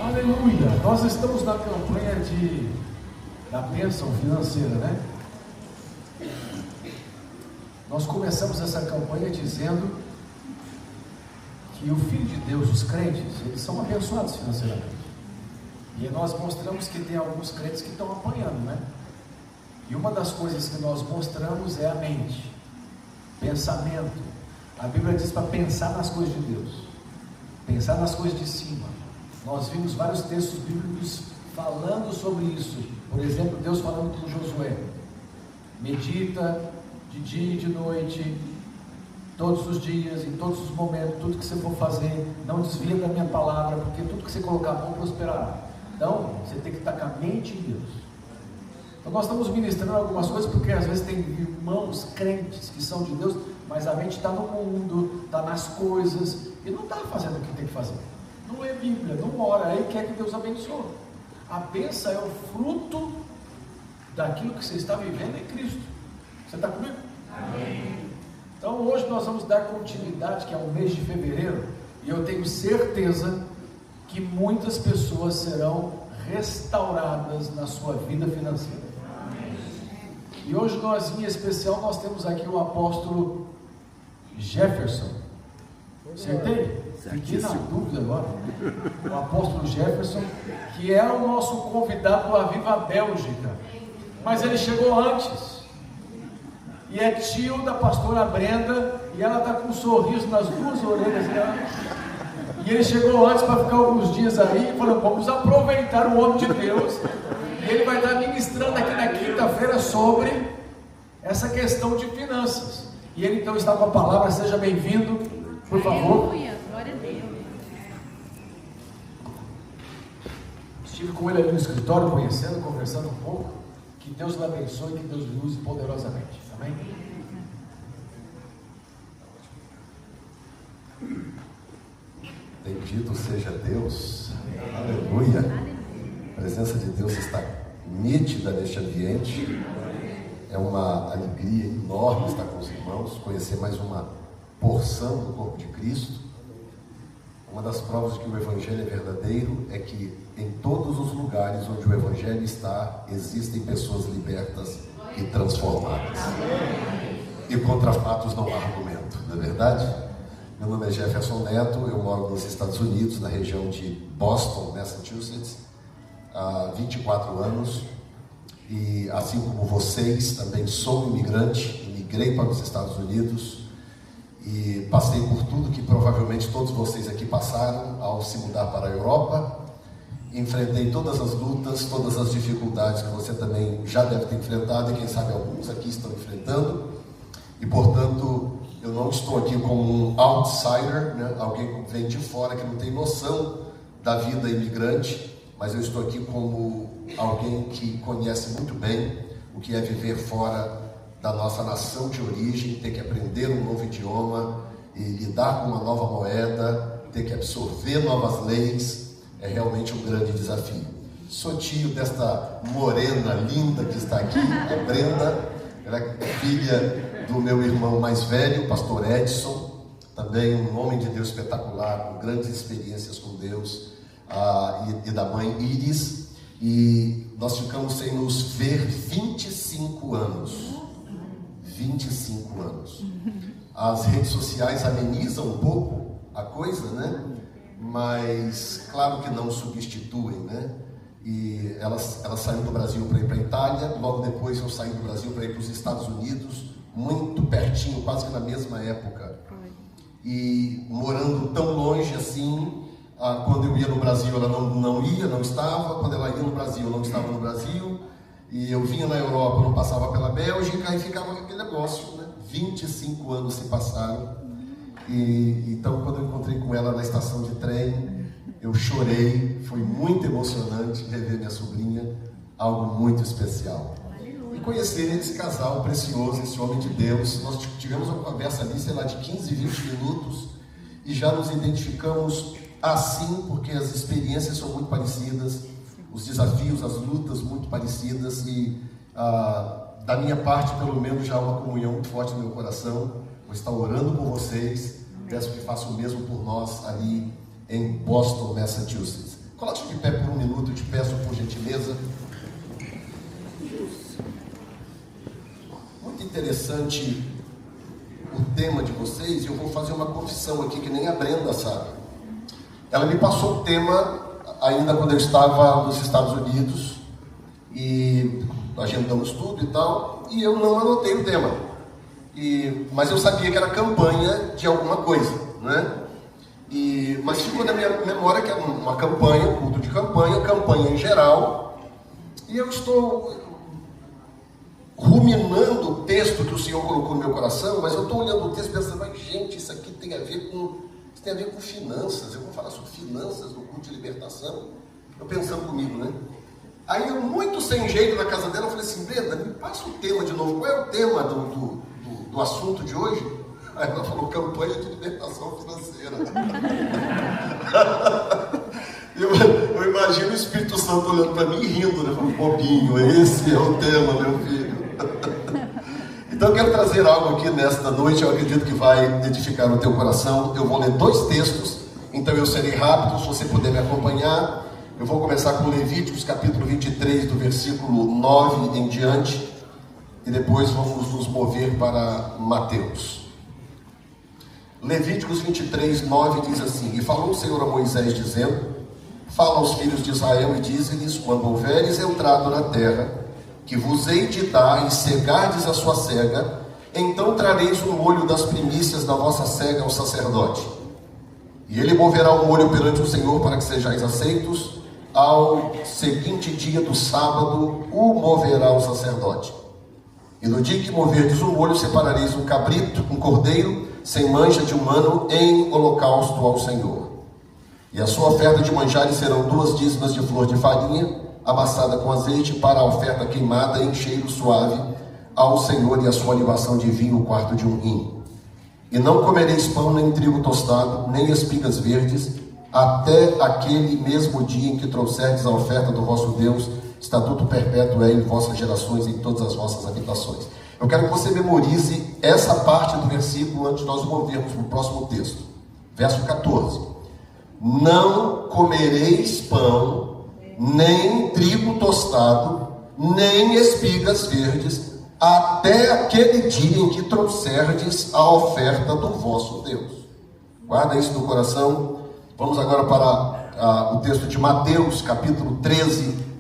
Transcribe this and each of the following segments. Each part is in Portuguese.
Aleluia! Nós estamos na campanha da bênção financeira, né? Nós começamos essa campanha dizendo que o Filho de Deus, os crentes, eles são abençoados financeiramente. E nós mostramos que tem alguns crentes que estão apanhando, né? E uma das coisas que nós mostramos é a mente, pensamento. A Bíblia diz para pensar nas coisas de Deus, pensar nas coisas de cima. Nós vimos vários textos bíblicos falando sobre isso. Por exemplo, Deus falando com Josué: medita de dia e de noite, todos os dias, em todos os momentos, tudo que você for fazer, não desvia da minha palavra, porque tudo que você colocar a mão prosperará. Então, você tem que estar com a mente em Deus. Então nós estamos ministrando algumas coisas, porque às vezes tem irmãos crentes que são de Deus, mas a mente está no mundo, está nas coisas, e não está fazendo o que tem que fazer. Não é Bíblia, não ora, aí quer que Deus abençoe. A bênção é o fruto daquilo que você está vivendo em Cristo. Você está comigo? Amém. Então hoje nós vamos dar continuidade, que é o mês de fevereiro, e eu tenho certeza que muitas pessoas serão restauradas na sua vida financeira. Amém. E hoje nós, em especial, nós temos aqui o apóstolo Jefferson. Acertei? Fiquei na dúvida agora. O apóstolo Jefferson, que é o nosso convidado do Aviva Bélgica, mas ele chegou antes, e é tio da pastora Brenda, e ela está com um sorriso nas duas orelhas dela. E ele chegou antes para ficar alguns dias aí, e falou: vamos aproveitar o homem de Deus, e ele vai estar ministrando aqui na quinta-feira sobre essa questão de finanças. E ele então está com a palavra. Seja bem-vindo, por favor. Aleluia, glória a Deus. Estive com ele ali no escritório, conhecendo, conversando um pouco. Que Deus o abençoe, que Deus o use poderosamente. Amém? Bendito seja Deus. Aleluia. A presença de Deus está nítida neste ambiente. É uma alegria enorme estar com os irmãos, conhecer mais uma porção do corpo de Cristo. Uma das provas de que o Evangelho é verdadeiro é que em todos os lugares onde o Evangelho está, existem pessoas libertas e transformadas. E contra fatos não há argumento, não é verdade? Meu nome é Jefferson Neto, eu moro nos Estados Unidos, na região de Boston, Massachusetts, há 24 anos. E assim como vocês, também sou imigrante, imigrei para os Estados Unidos e passei por tudo que provavelmente todos vocês aqui passaram ao se mudar para a Europa. Enfrentei todas as lutas, todas as dificuldades que você também já deve ter enfrentado, e quem sabe alguns aqui estão enfrentando. E portanto, eu não estou aqui como um outsider, né? Alguém que vem de fora, que não tem noção da vida imigrante, mas eu estou aqui como alguém que conhece muito bem o que é viver fora da nossa nação de origem, ter que aprender um novo idioma e lidar com uma nova moeda, ter que absorver novas leis. É realmente um grande desafio. Sou tio desta morena linda que está aqui, a Brenda. Ela é filha do meu irmão mais velho, pastor Edson, também um homem de Deus espetacular, com grandes experiências com Deus, e da mãe Iris. E nós ficamos sem nos ver 25 anos. 25 anos. As redes sociais amenizam um pouco a coisa, né? Mas claro que não substituem, né? E ela saiu do Brasil para ir para a Itália, logo depois eu saí do Brasil para ir para os Estados Unidos, muito pertinho, quase que na mesma época. E morando tão longe assim, quando eu ia no Brasil ela não estava, quando ela ia no Brasil eu não estava no Brasil, e eu vinha na Europa, não passava pela Bélgica, e ficava aquele negócio, né? 25 anos se passaram. E então, quando eu encontrei com ela na estação de trem, eu chorei. Foi muito emocionante rever minha sobrinha, algo muito especial. E conhecer esse casal precioso, esse homem de Deus. Nós tivemos uma conversa ali, sei lá, de 15, 20 minutos, e já nos identificamos assim, porque as experiências são muito parecidas, os desafios, as lutas muito parecidas, e da minha parte, pelo menos, já há uma comunhão muito forte no meu coração. Vou estar orando por vocês. Peço que façam o mesmo por nós ali em Boston, Massachusetts. Coloque de pé por um minuto, eu te peço por gentileza. Muito interessante o tema de vocês, e eu vou fazer uma confissão aqui que nem a Brenda sabe. Ela me passou o tema ainda quando eu estava nos Estados Unidos, e agendamos tudo e tal, e eu não anotei o tema. Mas eu sabia que era campanha de alguma coisa, né? Mas ficou na minha memória que é uma campanha, culto de campanha em geral, e eu estou ruminando o texto que o Senhor colocou no meu coração, mas eu estou olhando o texto pensando, mas gente, isso aqui tem a ver com finanças. Eu vou falar sobre finanças no culto de libertação. Eu pensando comigo, né? Aí eu, muito sem jeito na casa dela, eu falei assim, Brenda, me passa o tema de novo. Qual é o tema do assunto de hoje? Aí ela falou, campanha de libertação financeira. Eu imagino o Espírito Santo olhando para mim e rindo, né? Falando, bobinho, esse é o tema, meu filho. Então eu quero trazer algo aqui nesta noite, eu acredito que vai edificar o teu coração. Eu vou ler 2 textos, então eu serei rápido, se você puder me acompanhar. Eu vou começar com Levíticos capítulo 23, do versículo 9 em diante, e depois vamos nos mover para Mateus. Levíticos 23, 9 diz assim: E falou o Senhor a Moisés, dizendo: Fala aos filhos de Israel e dize-lhes: Quando houveres entrado na terra, que vos hei de dar, e cegardes a sua cega, então trareis o molho das primícias da vossa cega ao sacerdote. E ele moverá o molho perante o Senhor para que sejais aceitos. Ao seguinte dia do sábado o moverá o sacerdote. E no dia que moverdes o molho, separareis um cabrito, um cordeiro, sem mancha de um ano, em holocausto ao Senhor. E a sua oferta de manjares serão 2 dízimos de flor de farinha, amassada com azeite, para a oferta queimada em cheiro suave ao Senhor, e a sua libação de vinho, 1/4 de um hin. E não comereis pão, nem trigo tostado, nem espigas verdes, até aquele mesmo dia em que trouxerdes a oferta do vosso Deus. Estatuto perpétuo é em vossas gerações, em todas as vossas habitações. Eu quero que você memorize essa parte do versículo antes de nós movermos para o próximo texto. Verso 14. Não comereis pão, nem trigo tostado, nem espigas verdes, até aquele dia em que trouxerdes a oferta do vosso Deus. Guarda isso no coração. Vamos agora para o texto de Mateus, capítulo 13.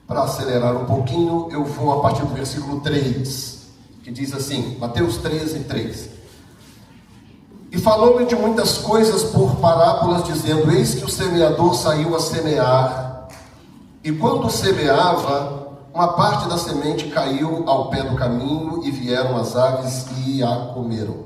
Para acelerar um pouquinho, eu vou a partir do versículo 3, que diz assim, Mateus 13, 3. E falou-lhe de muitas coisas por parábolas, dizendo: Eis que o semeador saiu a semear, e quando semeava, uma parte da semente caiu ao pé do caminho, e vieram as aves e a comeram.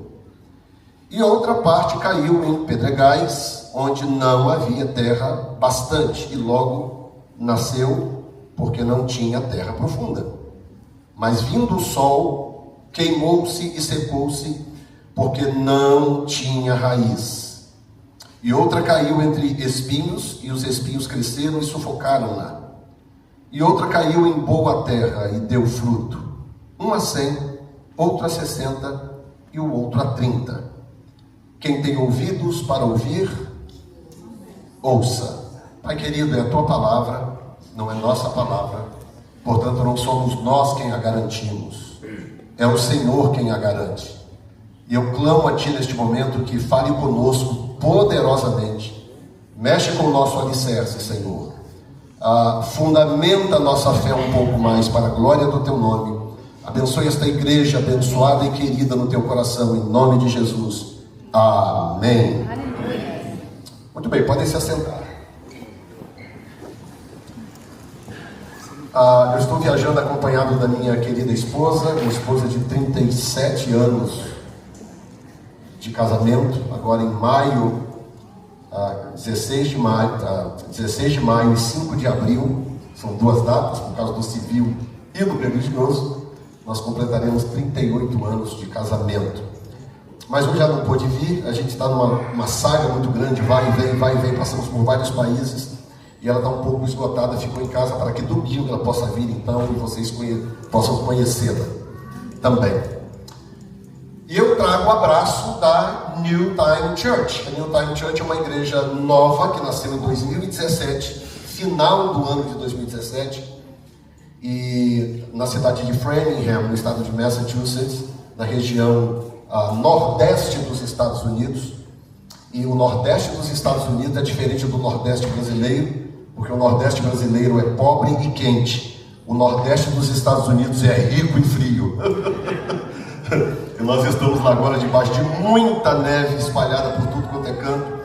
E outra parte caiu em pedregais, onde não havia terra bastante, e logo nasceu, porque não tinha terra profunda. Mas vindo o sol, queimou-se e secou-se, porque não tinha raiz. E outra caiu entre espinhos, e os espinhos cresceram e sufocaram-na. E outra caiu em boa terra e deu fruto, um a 100, outro a 60 e o outro a 30. Quem tem ouvidos para ouvir, ouça. Pai querido, é a tua palavra, não é nossa palavra, portanto não somos nós quem a garantimos, é o Senhor quem a garante. E eu clamo a ti neste momento que fale conosco poderosamente, mexe com o nosso alicerce, Senhor, fundamenta a nossa fé um pouco mais para a glória do teu nome. Abençoe esta igreja abençoada e querida no teu coração, em nome de Jesus. Amém. Aleluia. Muito bem, podem se assentar. Eu estou viajando acompanhado da minha querida esposa, minha esposa de 37 anos de casamento, agora em maio, 16 de maio e 5 de abril, são 2 datas, por causa do civil e do religioso, nós completaremos 38 anos de casamento. Mas hoje já não pôde vir, a gente está numa saga muito grande, vai e vem, passamos por vários países, e ela está um pouco esgotada, ficou em casa para que domingo ela possa vir então, e vocês possam conhecê-la também. E eu trago o abraço da New Time Church. A New Time Church é uma igreja nova que nasceu em 2017, final do ano de 2017, e na cidade de Framingham, no estado de Massachusetts, na região nordeste dos Estados Unidos. E o nordeste dos Estados Unidos é diferente do nordeste brasileiro, porque o nordeste brasileiro é pobre e quente. O nordeste dos Estados Unidos é rico e frio. E nós estamos lá agora debaixo de muita neve espalhada por tudo quanto é canto.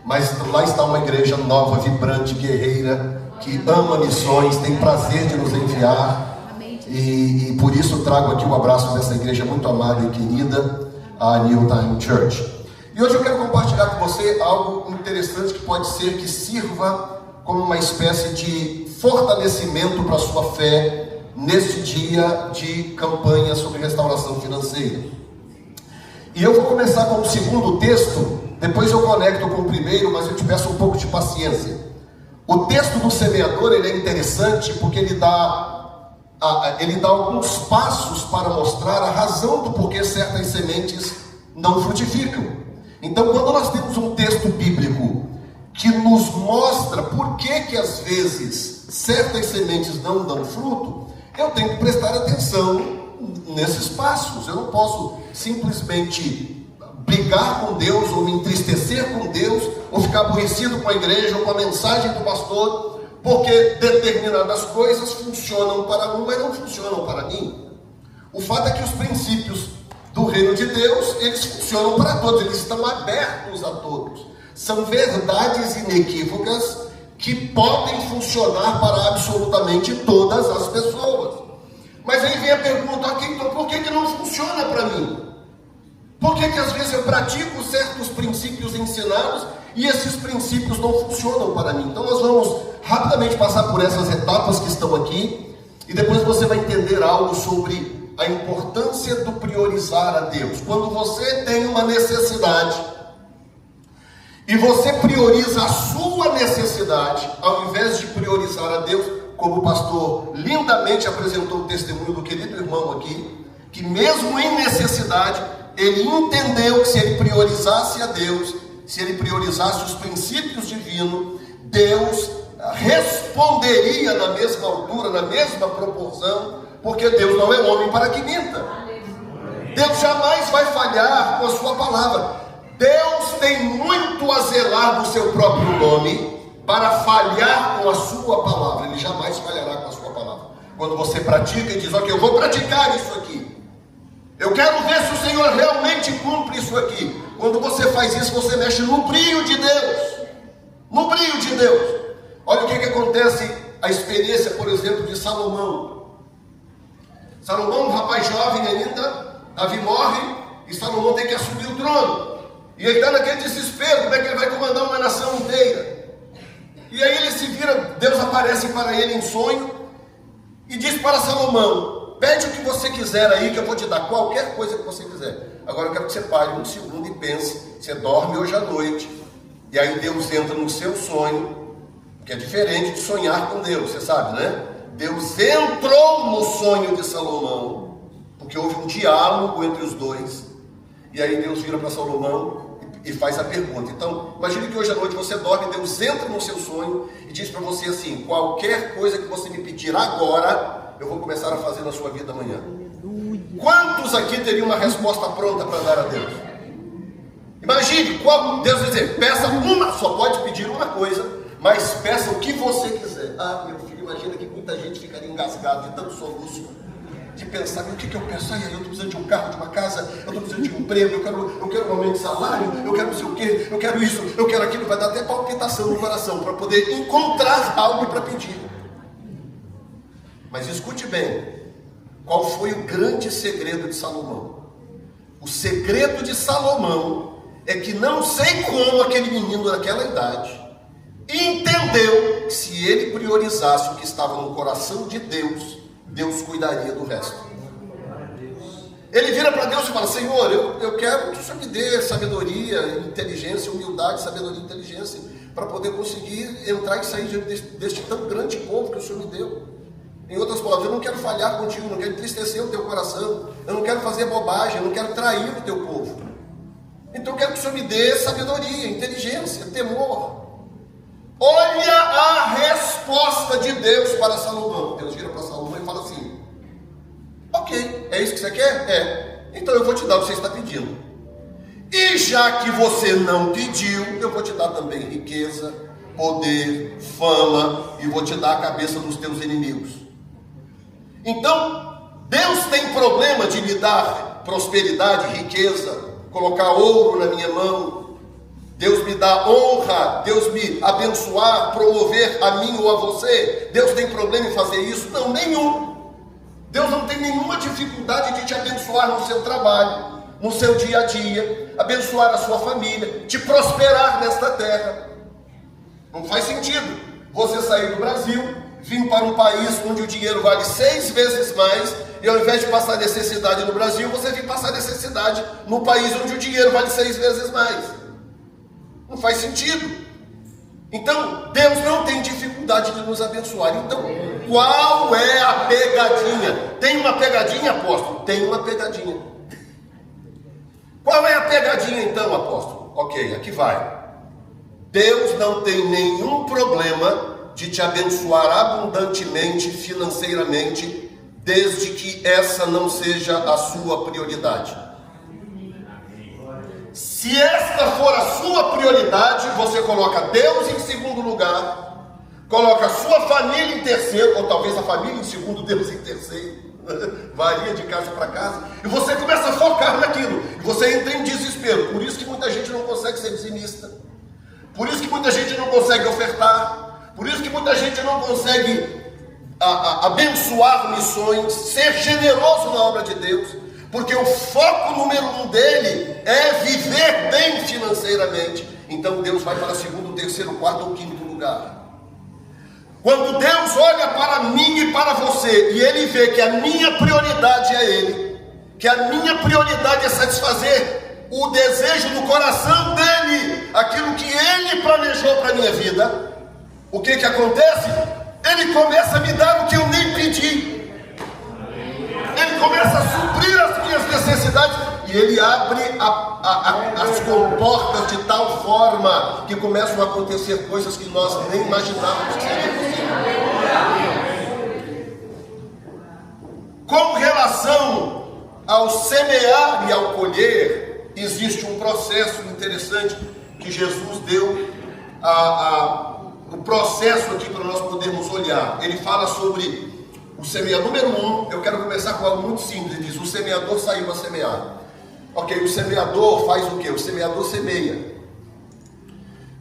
Mas lá está uma igreja nova, vibrante, guerreira, que ama missões, tem prazer de nos enviar. E por isso trago aqui o abraço dessa igreja muito amada e querida, a New Time Church. E hoje eu quero compartilhar com você algo interessante que pode ser que sirva como uma espécie de fortalecimento para a sua fé neste dia de campanha sobre restauração financeira. E eu vou começar com o segundo texto, depois eu conecto com o primeiro, mas eu te peço um pouco de paciência. O texto do semeador, ele é interessante porque ele dá alguns passos para mostrar a razão do porquê certas sementes não frutificam. Então, quando nós temos um texto bíblico que nos mostra por que às vezes certas sementes não dão fruto, eu tenho que prestar atenção nesses passos. Eu não posso simplesmente brigar com Deus, ou me entristecer com Deus, ou ficar aborrecido com a igreja, ou com a mensagem do pastor, porque determinadas coisas funcionam para um, mas não funcionam para mim. O fato é que os princípios do reino de Deus, eles funcionam para todos, eles estão abertos a todos. São verdades inequívocas que podem funcionar para absolutamente todas as pessoas. Mas aí vem a pergunta aqui, então por que não funciona para mim? Por que às vezes eu pratico certos princípios ensinados e esses princípios não funcionam para mim? Então nós vamos rapidamente passar por essas etapas que estão aqui, e depois você vai entender algo sobre a importância do priorizar a Deus. Quando você tem uma necessidade e você prioriza a sua necessidade, ao invés de priorizar a Deus, como o pastor lindamente apresentou o testemunho do querido irmão aqui, que mesmo em necessidade, ele entendeu que se ele priorizasse a Deus, se ele priorizasse os princípios divinos, Deus responderia na mesma altura, na mesma proporção, porque Deus não é homem para que minta. Deus jamais vai falhar com a sua palavra. Deus tem muito a zelar do seu próprio nome para falhar com a sua palavra. Ele jamais falhará com a sua palavra. Quando você pratica e diz, ok, eu vou praticar isso aqui, eu quero ver se o Senhor realmente cumpre isso aqui. Quando você faz isso, você mexe no brilho de Deus. No brilho de Deus. Olha o que acontece, a experiência, por exemplo, de Salomão. Salomão, um rapaz jovem ainda, Davi morre, e Salomão tem que assumir o trono. E ele está naquele desespero, como é que ele vai comandar uma nação inteira? E aí ele se vira, Deus aparece para ele em sonho, e diz para Salomão, pede o que você quiser aí, que eu vou te dar qualquer coisa que você quiser. Agora eu quero que você pare um segundo e pense, você dorme hoje à noite, e aí Deus entra no seu sonho, que é diferente de sonhar com Deus, você sabe, né? Deus entrou no sonho de Salomão, porque houve um diálogo entre os dois, e aí Deus vira para Salomão e faz a pergunta. Então, imagine que hoje à noite você dorme, Deus entra no seu sonho e diz para você assim, qualquer coisa que você me pedir agora, eu vou começar a fazer na sua vida amanhã. Quantos aqui teriam uma resposta pronta para dar a Deus? Imagine, Deus vai dizer, peça uma, só pode pedir uma coisa, mas peça o que você quiser. Ah, meu filho, imagina que muita gente ficaria engasgado de tanto soluço, de pensar, o que eu peço? Ai, eu estou precisando de um carro, de uma casa, eu estou precisando de um emprego, eu quero um aumento de salário, eu quero não sei o quê, eu quero isso, eu quero aquilo, vai dar até palpitação no coração, para poder encontrar algo para pedir. Mas escute bem, qual foi o grande segredo de Salomão? O segredo de Salomão é que não sei como aquele menino naquela idade entendeu que se ele priorizasse o que estava no coração de Deus, Deus cuidaria do resto. Ele vira para Deus e fala, Senhor, eu quero que o Senhor me dê sabedoria, inteligência, humildade, sabedoria e inteligência, para poder conseguir entrar e sair deste tão grande povo que o Senhor me deu. Em outras palavras, eu não quero falhar contigo, não quero entristecer o teu coração, eu não quero fazer bobagem, eu não quero trair o teu povo. Então eu quero que o Senhor me dê sabedoria, inteligência, temor. Olha a resposta de Deus para Salomão. Deus vira para Salomão e fala assim: ok, é isso que você quer? É. Então eu vou te dar o que você está pedindo. E já que você não pediu, eu vou te dar também riqueza, poder, fama, e vou te dar a cabeça dos teus inimigos. Então, Deus tem problema de me dar prosperidade, riqueza, colocar ouro na minha mão, Deus me dá honra, Deus me abençoar, promover a mim ou a você? Deus tem problema em fazer isso? Não, nenhum. Deus não tem nenhuma dificuldade de te abençoar no seu trabalho, no seu dia a dia, abençoar a sua família, te prosperar nesta terra. Não faz sentido você sair do Brasil, vir para um país onde o dinheiro vale 6 vezes mais, e ao invés de passar necessidade no Brasil, você vir passar necessidade no país onde o dinheiro vale 6 vezes mais. Não faz sentido. Então, Deus não tem dificuldade de nos abençoar. Então, qual é a pegadinha? Tem uma pegadinha, apóstolo? Tem uma pegadinha. Qual é a pegadinha então, apóstolo? Ok, aqui vai. Deus não tem nenhum problema de te abençoar abundantemente, financeiramente, desde que essa não seja a sua prioridade. Se esta for a sua prioridade, você coloca Deus em segundo lugar, coloca a sua família em terceiro, ou talvez a família em segundo, Deus em terceiro, varia de casa para casa, e você começa a focar naquilo, e você entra em desespero. Por isso que muita gente não consegue ser dizimista, por isso que muita gente não consegue ofertar, por isso que muita gente não consegue abençoar missões, ser generoso na obra de Deus. Porque o foco número 1 dele é viver bem financeiramente. Então Deus vai para segundo, terceiro, quarto ou quinto lugar. Quando Deus olha para mim e para você, e Ele vê que a minha prioridade é Ele, que a minha prioridade é satisfazer o desejo do coração dele, aquilo que Ele planejou para a minha vida, o que acontece? Ele começa a me dar o que eu nem pedi. Ele começa a suprir as minhas necessidades, e Ele abre as comportas de tal forma que começam a acontecer coisas que nós nem imaginávamos que seria possível. Com relação ao semear e ao colher, existe um processo interessante que Jesus deu, o processo aqui para nós podermos olhar. Ele fala sobre o semeador. Número 1, eu quero começar com algo muito simples. Ele diz: o semeador saiu a semear. Ok, o semeador faz o quê? O semeador semeia.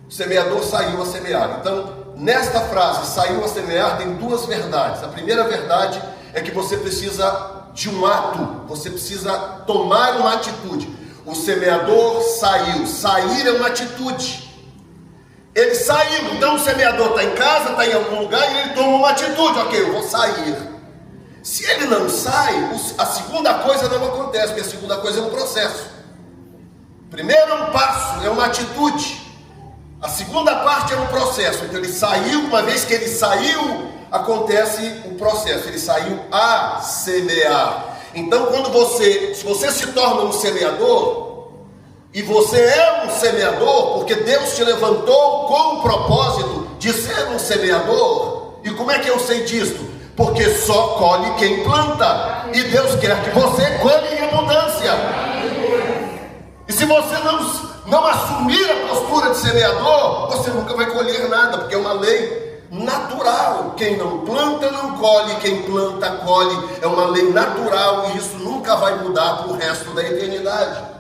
O semeador saiu a semear. Então, nesta frase, saiu a semear, tem duas verdades. A primeira verdade é que você precisa de um ato, você precisa tomar uma atitude. O semeador saiu. Sair é uma atitude. Ele saiu. Então o semeador está em casa, está em algum lugar, e ele toma uma atitude. Ok, eu vou sair. Se ele não sai, a segunda coisa não acontece, porque a segunda coisa é um processo. Primeiro é um passo, é uma atitude. A segunda parte é um processo. Então ele saiu. Uma vez que ele saiu, acontece o processo. Ele saiu a semear. Então se você se torna um semeador, e você é um semeador, porque Deus te levantou com o propósito de ser um semeador. E como é que eu sei disso? Porque só colhe quem planta, e Deus quer que você colhe em abundância. E se você não assumir a postura de semeador, você nunca vai colher nada, porque é uma lei natural. Quem não planta não colhe, quem planta colhe. É uma lei natural, e isso nunca vai mudar para o resto da eternidade.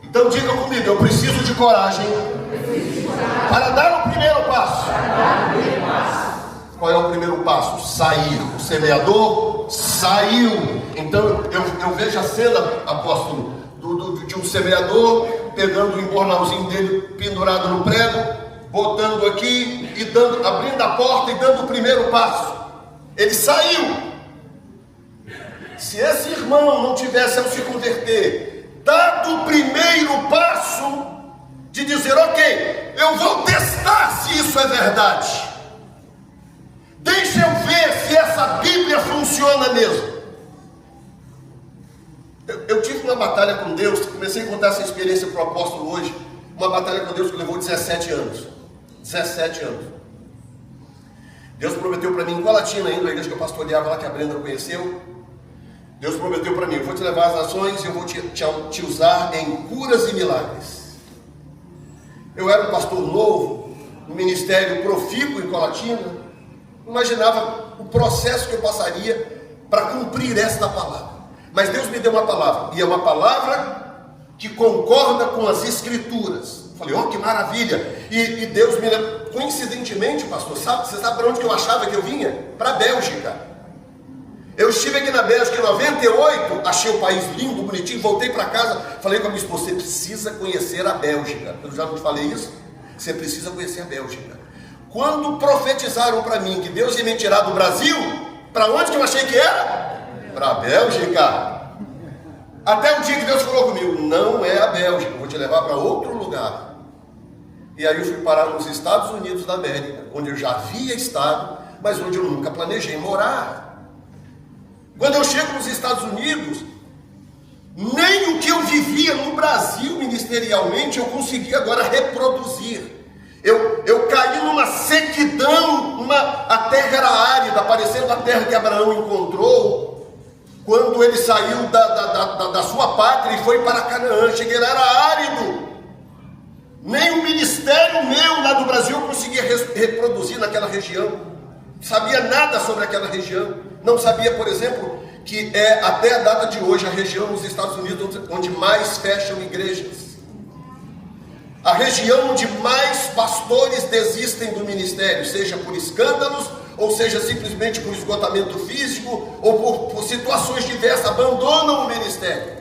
Então diga comigo: eu preciso de coragem para dar o primeiro passo. Qual é o primeiro passo? Sair. O semeador saiu. Então eu vejo a cena, apóstolo, de um semeador pegando o embornalzinho dele pendurado no prego, botando aqui e abrindo a porta e dando o primeiro passo. Ele saiu. Se esse irmão não tivesse, ao se converter, dado o primeiro passo de dizer: ok, eu vou testar se isso é verdade, deixa eu ver se funciona mesmo. Eu tive uma batalha com Deus, comecei a contar essa experiência para o apóstolo hoje, uma batalha com Deus que levou 17 anos. 17 anos. Deus prometeu para mim, em Colatina ainda, a igreja que eu pastoreava lá, que a Brenda conheceu, Deus prometeu para mim, eu vou te levar às nações e eu vou te usar em curas e milagres. Eu era um pastor novo, um ministério profícuo em Colatina, imaginava o processo que eu passaria para cumprir esta palavra. Mas Deus me deu uma palavra, e é uma palavra que concorda com as Escrituras. Falei, que maravilha! E Deus me deu, coincidentemente, pastor, você sabe para onde que eu achava que eu vinha? Para a Bélgica. Eu estive aqui na Bélgica em 98, achei o país lindo, bonitinho, voltei para casa, falei com a minha esposa, você precisa conhecer a Bélgica. Eu já não te falei isso? Você precisa conhecer a Bélgica. Quando profetizaram para mim que Deus ia me tirar do Brasil, para onde que eu achei que era? Para a Bélgica. Até o dia que Deus falou comigo, não é a Bélgica, vou te levar para outro lugar. E aí eu fui parar nos Estados Unidos da América, onde eu já havia estado, mas onde eu nunca planejei morar. Quando eu chego nos Estados Unidos, nem o que eu vivia no Brasil ministerialmente eu consegui agora reproduzir. Eu caí numa sequidão, a terra era árida, parecendo a terra que Abraão encontrou quando ele saiu da sua pátria e foi para Canaã. Cheguei lá, era árido. Nem o ministério meu lá do Brasil eu conseguia reproduzir naquela região. Não sabia nada sobre aquela região. Não sabia, por exemplo, que é até a data de hoje a região nos Estados Unidos onde mais fecham igrejas. A região onde mais pastores desistem do ministério, seja por escândalos, ou seja simplesmente por esgotamento físico, ou por situações diversas, abandonam o ministério.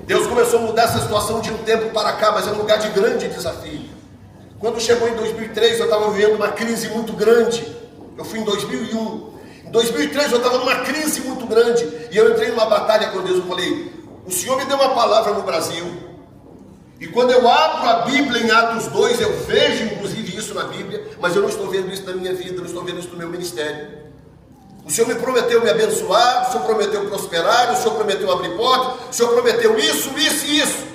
Deus começou a mudar essa situação de um tempo para cá, mas é um lugar de grande desafio. Quando chegou em 2003, eu estava vivendo uma crise muito grande. Eu fui em 2001. Em 2003 eu estava numa crise muito grande, e eu entrei numa batalha com Deus. Eu falei, o Senhor me deu uma palavra no Brasil, e quando eu abro a Bíblia em Atos 2, eu vejo inclusive isso na Bíblia, mas eu não estou vendo isso na minha vida, não estou vendo isso no meu ministério. O Senhor me prometeu me abençoar, o Senhor prometeu prosperar, o Senhor prometeu abrir portas, o Senhor prometeu isso e isso.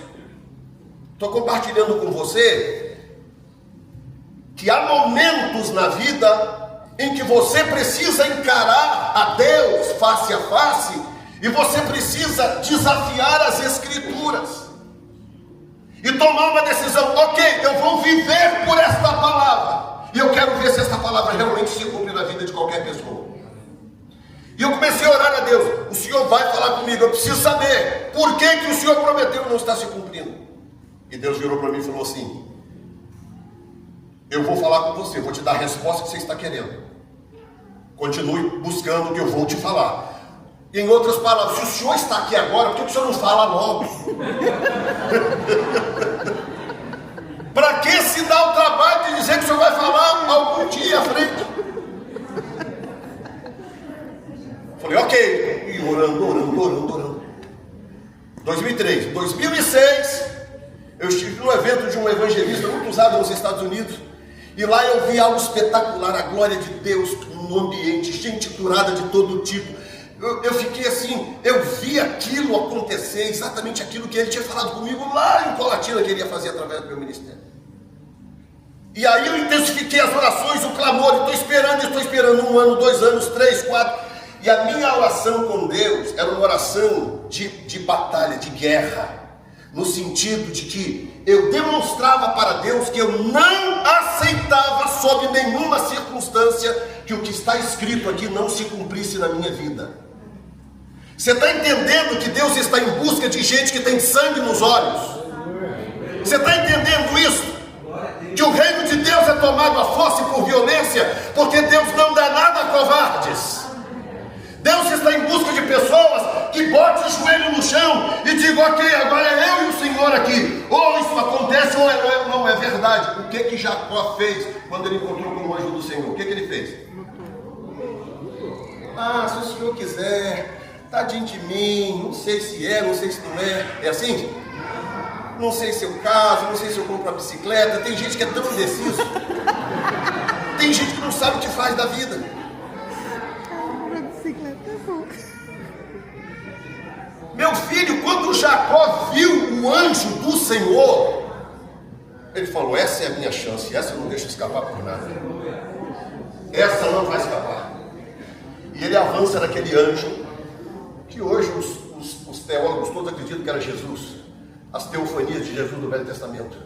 Estou compartilhando com você que há momentos na vida em que você precisa encarar a Deus face a face, e você precisa desafiar as Escrituras e tomar uma decisão. Ok, eu vou viver por esta palavra, e eu quero ver se esta palavra realmente se cumpre na vida de qualquer pessoa. E eu comecei a orar a Deus, o Senhor vai falar comigo, eu preciso saber por que o Senhor prometeu e não está se cumprindo. E Deus virou para mim e falou assim, eu vou falar com você, vou te dar a resposta que você está querendo. Continue buscando o que eu vou te falar. E em outras palavras, se o Senhor está aqui agora, por que o Senhor não fala logo? Para que se dá o trabalho de dizer que o Senhor vai falar algum dia à frente? Falei, ok. E orando. 2003. 2006, eu estive num evento de um evangelista muito usado nos Estados Unidos. E lá eu vi algo espetacular, a glória de Deus no ambiente, gente curada de todo tipo. Eu fiquei assim, eu vi aquilo acontecer, exatamente aquilo que ele tinha falado comigo lá em Colatina, que ele ia fazer através do meu ministério. E aí eu intensifiquei as orações, o clamor, estou esperando 1 ano, 2 anos, 3, 4. E a minha oração com Deus era uma oração de batalha, de guerra. No sentido de que eu demonstrava para Deus que eu não aceitava sob nenhuma circunstância que o que está escrito aqui não se cumprisse na minha vida. Você está entendendo que Deus está em busca de gente que tem sangue nos olhos? Você está entendendo isso? Que o reino de Deus é tomado à força e por violência, porque Deus não dá nada a covardes. Deus está em busca de pessoas que botem o joelho no chão e digam, ok, agora é eu e o Senhor aqui. Ou isso acontece ou não é verdade. O que Jacó fez quando ele encontrou com o anjo do Senhor? O que ele fez? Se o Senhor quiser, tadinho de mim, não sei se é, não sei se não é. É assim? Não sei se eu caso, não sei se eu compro uma bicicleta. Tem gente que é tão indeciso. Tem gente que não sabe o que faz da vida. Meu filho, quando Jacó viu o anjo do Senhor, ele falou: essa é a minha chance, essa eu não deixo escapar por nada. Essa não vai escapar. E ele avança naquele anjo, que hoje os teólogos todos acreditam que era Jesus. As teofanias de Jesus do Velho Testamento.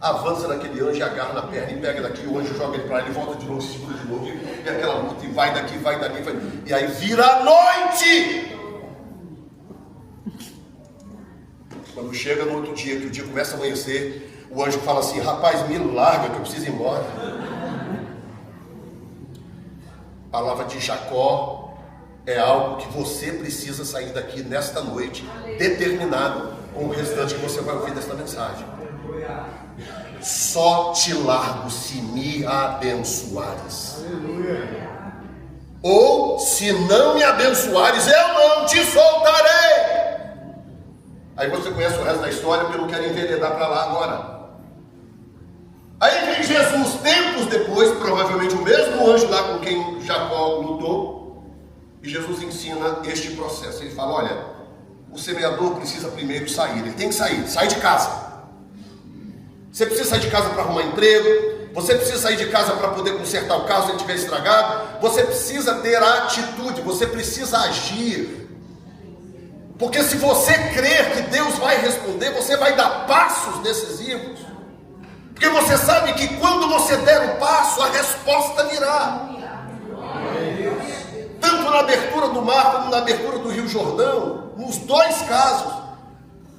Avança naquele anjo e agarra na perna e pega daqui, o anjo joga ele para lá, ele volta de novo, se segura de novo, e aquela luta, e vai daqui, vai dali, vai. E aí vira a noite. Quando chega no outro dia, que o dia começa a amanhecer, o anjo fala assim: rapaz, me larga que eu preciso ir embora. A palavra de Jacó é algo que você precisa sair daqui nesta noite, determinado com o restante que você vai ouvir desta mensagem. Só te largo se me abençoares. Ou se não me abençoares, eu não te soltarei. Aí você conhece o resto da história, porque eu não quero enveredar para lá agora. Aí vem Jesus, tempos depois, provavelmente o mesmo anjo lá com quem Jacó lutou, e Jesus ensina este processo. Ele fala: olha, o semeador precisa primeiro sair, ele tem que sair de casa. Você precisa sair de casa para arrumar emprego, você precisa sair de casa para poder consertar o carro se ele estiver estragado, você precisa ter atitude, você precisa agir. Porque se você crer que Deus vai responder, você vai dar passos decisivos. Porque você sabe que quando você der o passo, a resposta virá. Tanto na abertura do mar como na abertura do Rio Jordão, nos dois casos,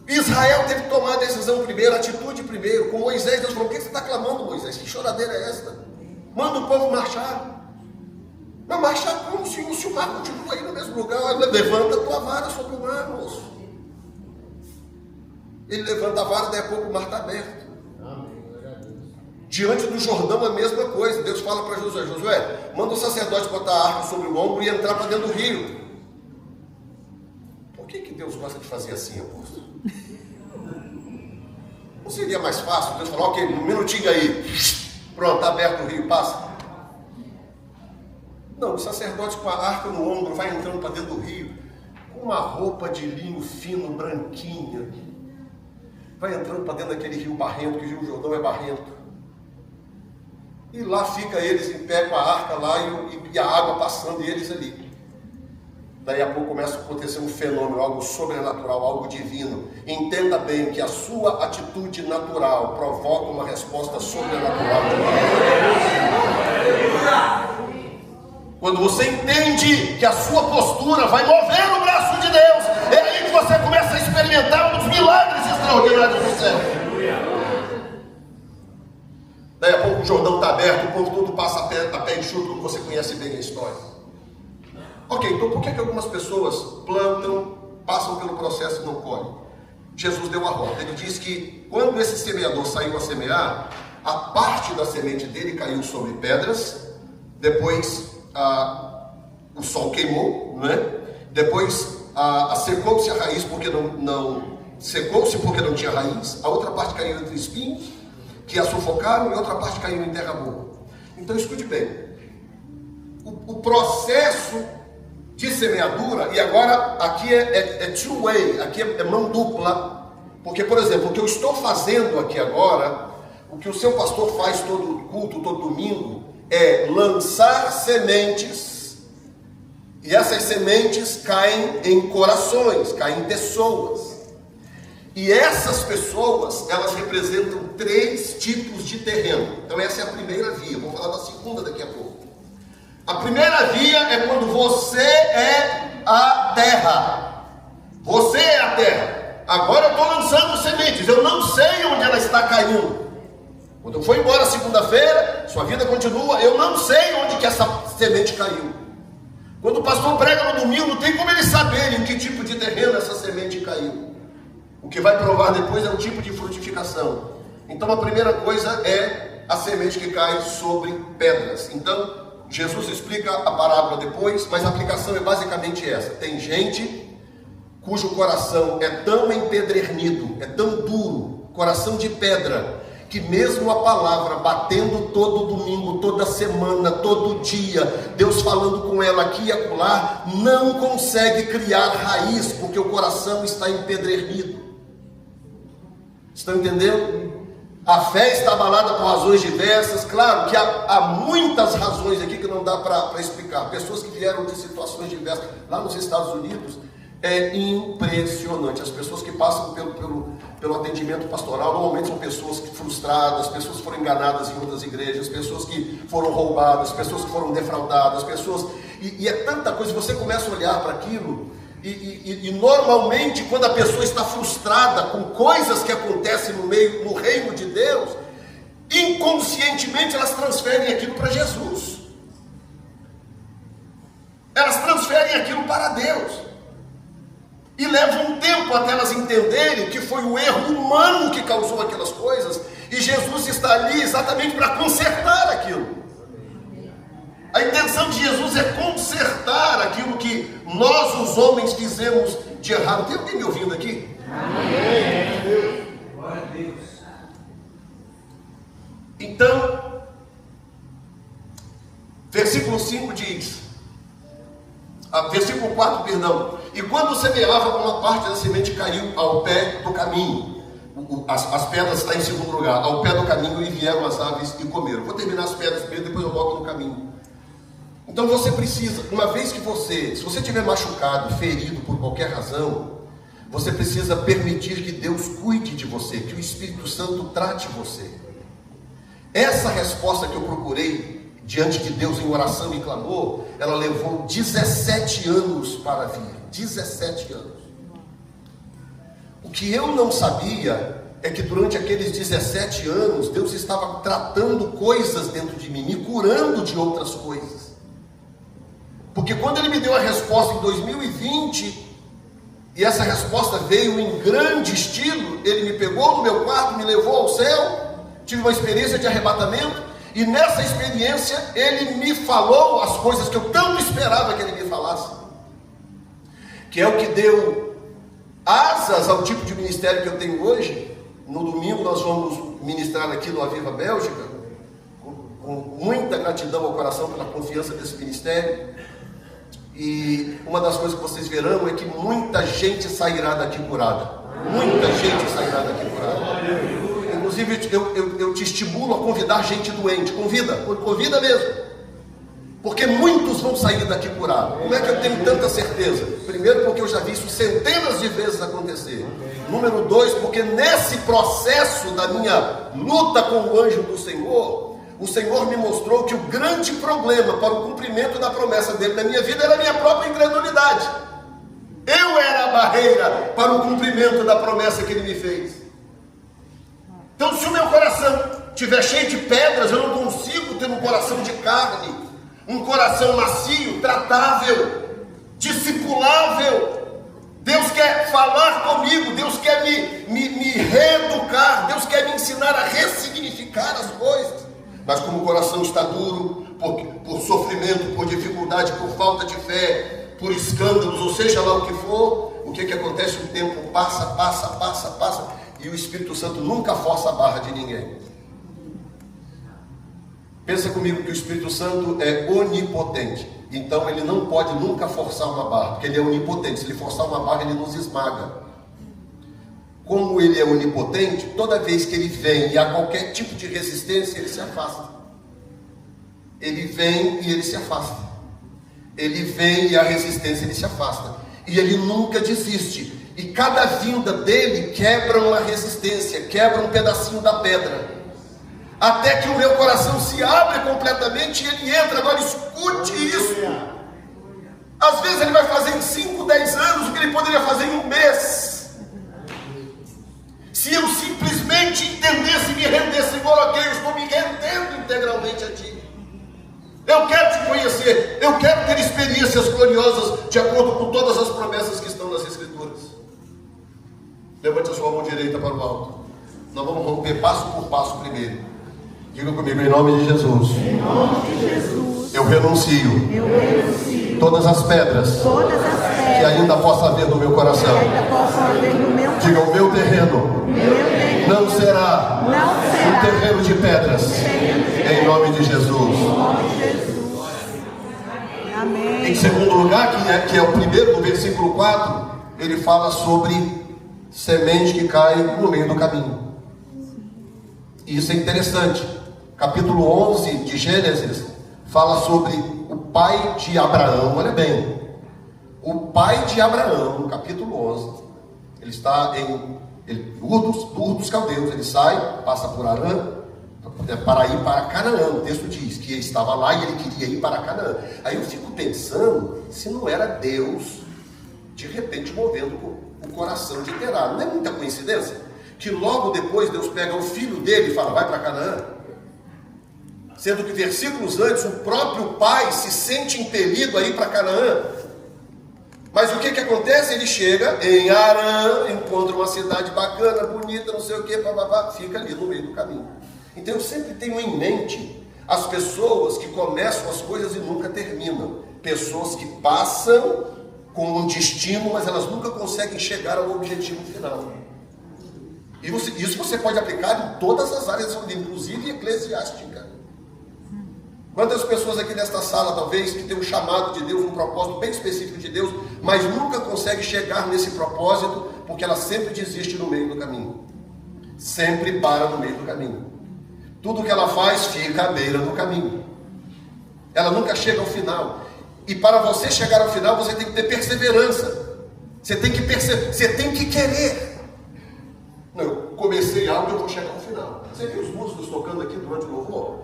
Israel teve que tomar a decisão primeiro, a atitude primeiro. Com Moisés, Deus falou: o que você está clamando, Moisés? Que choradeira é esta? Manda o povo marchar. Mas marchar como se o mar continua aí no mesmo lugar. Levanta a tua vara sobre o mar, moço. Ele levanta a vara, daí a pouco o mar está aberto. Diante do Jordão a mesma coisa. Deus fala para Josué: Josué, manda o sacerdote botar a arca sobre o ombro e entrar para dentro do rio. Por que Deus gosta de fazer assim, apóstolo? Não seria mais fácil Deus falar: ok, um minutinho aí, pronto, está aberto o rio, passa? Não, o sacerdote com a arca no ombro vai entrando para dentro do rio, com uma roupa de linho fino, branquinha, vai entrando para dentro daquele rio barrento, que o Rio Jordão é barrento. E lá fica eles em pé com a arca lá e a água passando e eles ali. Daí a pouco começa a acontecer um fenômeno, algo sobrenatural, algo divino. Entenda bem que a sua atitude natural provoca uma resposta sobrenatural. Quando você entende que a sua postura vai mover o braço de Deus, é aí que você começa a experimentar um dos milagres extraordinários do céu. Daí a pouco o Jordão está aberto, o povo todo passa a pé enxuto, como você conhece bem a história. Ok, então por que algumas pessoas plantam, passam pelo processo e não colhem? Jesus deu a rota. Ele diz que quando esse semeador saiu a semear, a parte da semente dele caiu sobre pedras, depois o sol queimou, não é? Depois secou-se a raiz porque secou-se porque não tinha raiz, a outra parte caiu entre espinhos, que a sufocaram, e outra parte caiu em terra boa. Então escute bem, o processo de semeadura, e agora aqui é two-way, aqui é mão dupla, porque, por exemplo, o que eu estou fazendo aqui agora, o que o seu pastor faz todo culto, todo domingo, é lançar sementes, e essas sementes caem em corações, caem em pessoas, e essas pessoas, elas representam 3 tipos de terreno. Então essa é a primeira via, vou falar da segunda daqui a pouco. A primeira via é quando você é a terra. Você é a terra. Agora eu estou lançando sementes. Eu não sei onde ela está caindo. Quando eu for embora segunda-feira, sua vida continua. Eu não sei onde que essa semente caiu. Quando o pastor prega no domingo, não tem como ele saber em que tipo de terreno essa semente caiu. O que vai provar depois é o tipo de frutificação. Então a primeira coisa é a semente que cai sobre pedras. Então Jesus explica a parábola depois, mas a aplicação é basicamente essa. Tem gente cujo coração é tão empedernido, é tão duro, coração de pedra, que que mesmo a palavra batendo todo domingo, toda semana, todo dia, Deus falando com ela aqui e acolá, não consegue criar raiz, porque o coração está empedernido. Estão entendendo? A fé está abalada por razões diversas. Claro que há muitas razões aqui que não dá para explicar. Pessoas que vieram de situações diversas. Lá nos Estados Unidos é impressionante. As pessoas que passam pelo atendimento pastoral normalmente são pessoas frustradas, pessoas que foram enganadas em outras igrejas, pessoas que foram roubadas, pessoas que foram defraudadas, pessoas... E é tanta coisa, você começa a olhar para aquilo... E normalmente quando a pessoa está frustrada com coisas que acontecem no reino de Deus, inconscientemente elas transferem aquilo para Jesus, elas transferem aquilo para Deus, e leva um tempo até elas entenderem que foi o erro humano que causou aquelas coisas, e Jesus está ali exatamente para consertar aquilo. A intenção de Jesus é consertar aquilo que nós, os homens, fizemos de errado. Tem alguém me ouvindo aqui? Amém. Glória a Deus. Então, versículo 5 diz, versículo 4, perdão. E quando semeava, uma parte da semente caiu ao pé do caminho. As pedras estão em segundo lugar. Ao pé do caminho, e vieram as aves e comeram. Vou terminar as pedras primeiro, depois eu volto no caminho. Então você precisa, uma vez que se você estiver machucado, ferido por qualquer razão, você precisa permitir que Deus cuide de você, que o Espírito Santo trate você. Essa resposta que eu procurei diante de Deus em oração e clamor, ela levou 17 anos para vir. 17 anos. O que eu não sabia é que durante aqueles 17 anos, Deus estava tratando coisas dentro de mim, me curando de outras coisas. Porque quando Ele me deu a resposta em 2020, e essa resposta veio em grande estilo, Ele me pegou no meu quarto, me levou ao céu, tive uma experiência de arrebatamento, e nessa experiência Ele me falou as coisas que eu tanto esperava que Ele me falasse, que é o que deu asas ao tipo de ministério que eu tenho hoje. No domingo nós vamos ministrar aqui no Aviva Bélgica, com muita gratidão ao coração pela confiança desse ministério. E uma das coisas que vocês verão é que muita gente sairá daqui curada. Muita gente sairá daqui curada. Inclusive eu te estimulo a convidar gente doente. Convida mesmo. Porque muitos vão sair daqui curados. Como é que eu tenho tanta certeza? Primeiro, porque eu já vi isso centenas de vezes acontecer. Número 2, porque nesse processo da minha luta com o anjo do Senhor, o Senhor me mostrou que o grande problema para o cumprimento da promessa dele na minha vida era a minha própria incredulidade. Eu era a barreira para o cumprimento da promessa que ele me fez. Então, se o meu coração estiver cheio de pedras, eu não consigo ter um coração de carne, um coração macio, tratável, discipulável. Deus quer falar comigo, Deus quer me reeducar, Deus quer me ensinar a ressignificar as coisas. Mas como o coração está duro, por sofrimento, por dificuldade, por falta de fé, por escândalos, ou seja lá o que for, o que acontece? O tempo passa, e o Espírito Santo nunca força a barra de ninguém. Pensa comigo que o Espírito Santo é onipotente, então ele não pode nunca forçar uma barra, porque ele é onipotente. Se ele forçar uma barra, ele nos esmaga. Como ele é onipotente, toda vez que ele vem e há qualquer tipo de resistência, ele se afasta. Ele vem e ele se afasta. Ele vem e a resistência ele se afasta. E ele nunca desiste. E cada vinda dele quebra uma resistência, quebra um pedacinho da pedra. Até que o meu coração se abre completamente e ele entra. Agora escute isso. Às vezes ele vai fazer em 5, 10 anos o que ele poderia fazer em um mês. Se eu simplesmente entendesse e me rendesse, Senhor, ok, eu estou me rendendo integralmente a Ti. Eu quero Te conhecer, eu quero ter experiências gloriosas de acordo com todas as promessas que estão nas Escrituras. Levante a sua mão direita para o alto. Nós vamos romper passo por passo primeiro. Diga comigo, em nome de Jesus. Em nome de Jesus. Eu renuncio. Eu renuncio. Todas as pedras. Todas as pedras que ainda possa haver no meu coração. Diga, o meu terreno não será um terreno de pedras, em nome de Jesus. Em segundo lugar, que é o primeiro, no versículo 4, ele fala sobre semente que cai no meio do caminho. E isso é interessante. Capítulo 11 de Gênesis fala sobre o pai de Abraão. Olha bem, o pai de Abraão, no capítulo 11, ele está em Ur dos Caldeus. Ele sai, passa por Arã, para ir para Canaã. O texto diz que ele estava lá e ele queria ir para Canaã. Aí eu fico pensando se não era Deus de repente movendo o coração de Terá. Não é muita coincidência que logo depois Deus pega o filho dele e fala, vai para Canaã? Sendo que versículos antes o próprio pai se sente impelido a ir para Canaã. Mas o que acontece? Ele chega em Arã, encontra uma cidade bacana, bonita, não sei o que, fica ali no meio do caminho. Então eu sempre tenho em mente as pessoas que começam as coisas e nunca terminam. Pessoas que passam com um destino, mas elas nunca conseguem chegar ao objetivo final. E isso você pode aplicar em todas as áreas, inclusive eclesiástica. Quantas pessoas aqui nesta sala, talvez, que tem um chamado de Deus, um propósito bem específico de Deus, mas nunca consegue chegar nesse propósito, porque ela sempre desiste no meio do caminho. Sempre para no meio do caminho. Tudo que ela faz fica à beira do caminho. Ela nunca chega ao final. E para você chegar ao final, você tem que ter perseverança. Você tem que querer. Não, eu comecei algo, eu vou chegar ao final. Você viu os músicos tocando aqui durante o louvor?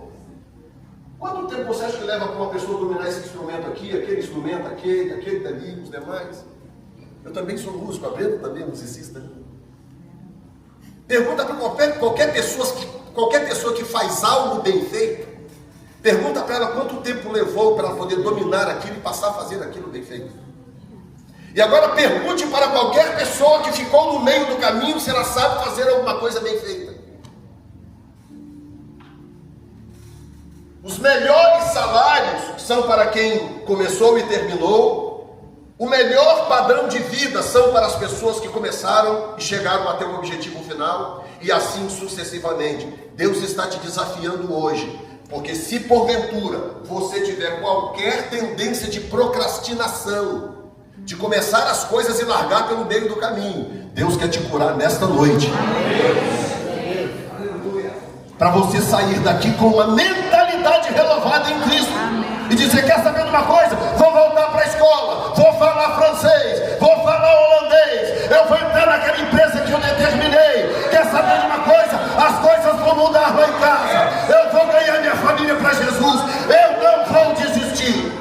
Quanto tempo você acha que leva para uma pessoa dominar esse instrumento aqui, aquele instrumento, aquele dali, os demais? Eu também sou músico, a Brenda também é musicista. Pergunta para qualquer pessoa que faz algo bem feito, pergunta para ela quanto tempo levou para ela poder dominar aquilo e passar a fazer aquilo bem feito. E agora pergunte para qualquer pessoa que ficou no meio do caminho se ela sabe fazer alguma coisa bem feita. Os melhores salários são para quem começou e terminou. O melhor padrão de vida são para as pessoas que começaram e chegaram até o objetivo final. E assim sucessivamente. Deus está te desafiando hoje. Porque se porventura você tiver qualquer tendência de procrastinação, de começar as coisas e largar pelo meio do caminho, Deus quer te curar nesta noite. Para você sair daqui com uma mentalidade renovada em Cristo. E dizer, quer saber de uma coisa? Vou voltar para a escola, vou falar francês, vou falar holandês, eu vou entrar naquela empresa que eu determinei. Quer saber de uma coisa? As coisas vão mudar lá em casa. Eu vou ganhar minha família para Jesus. Eu não vou desistir.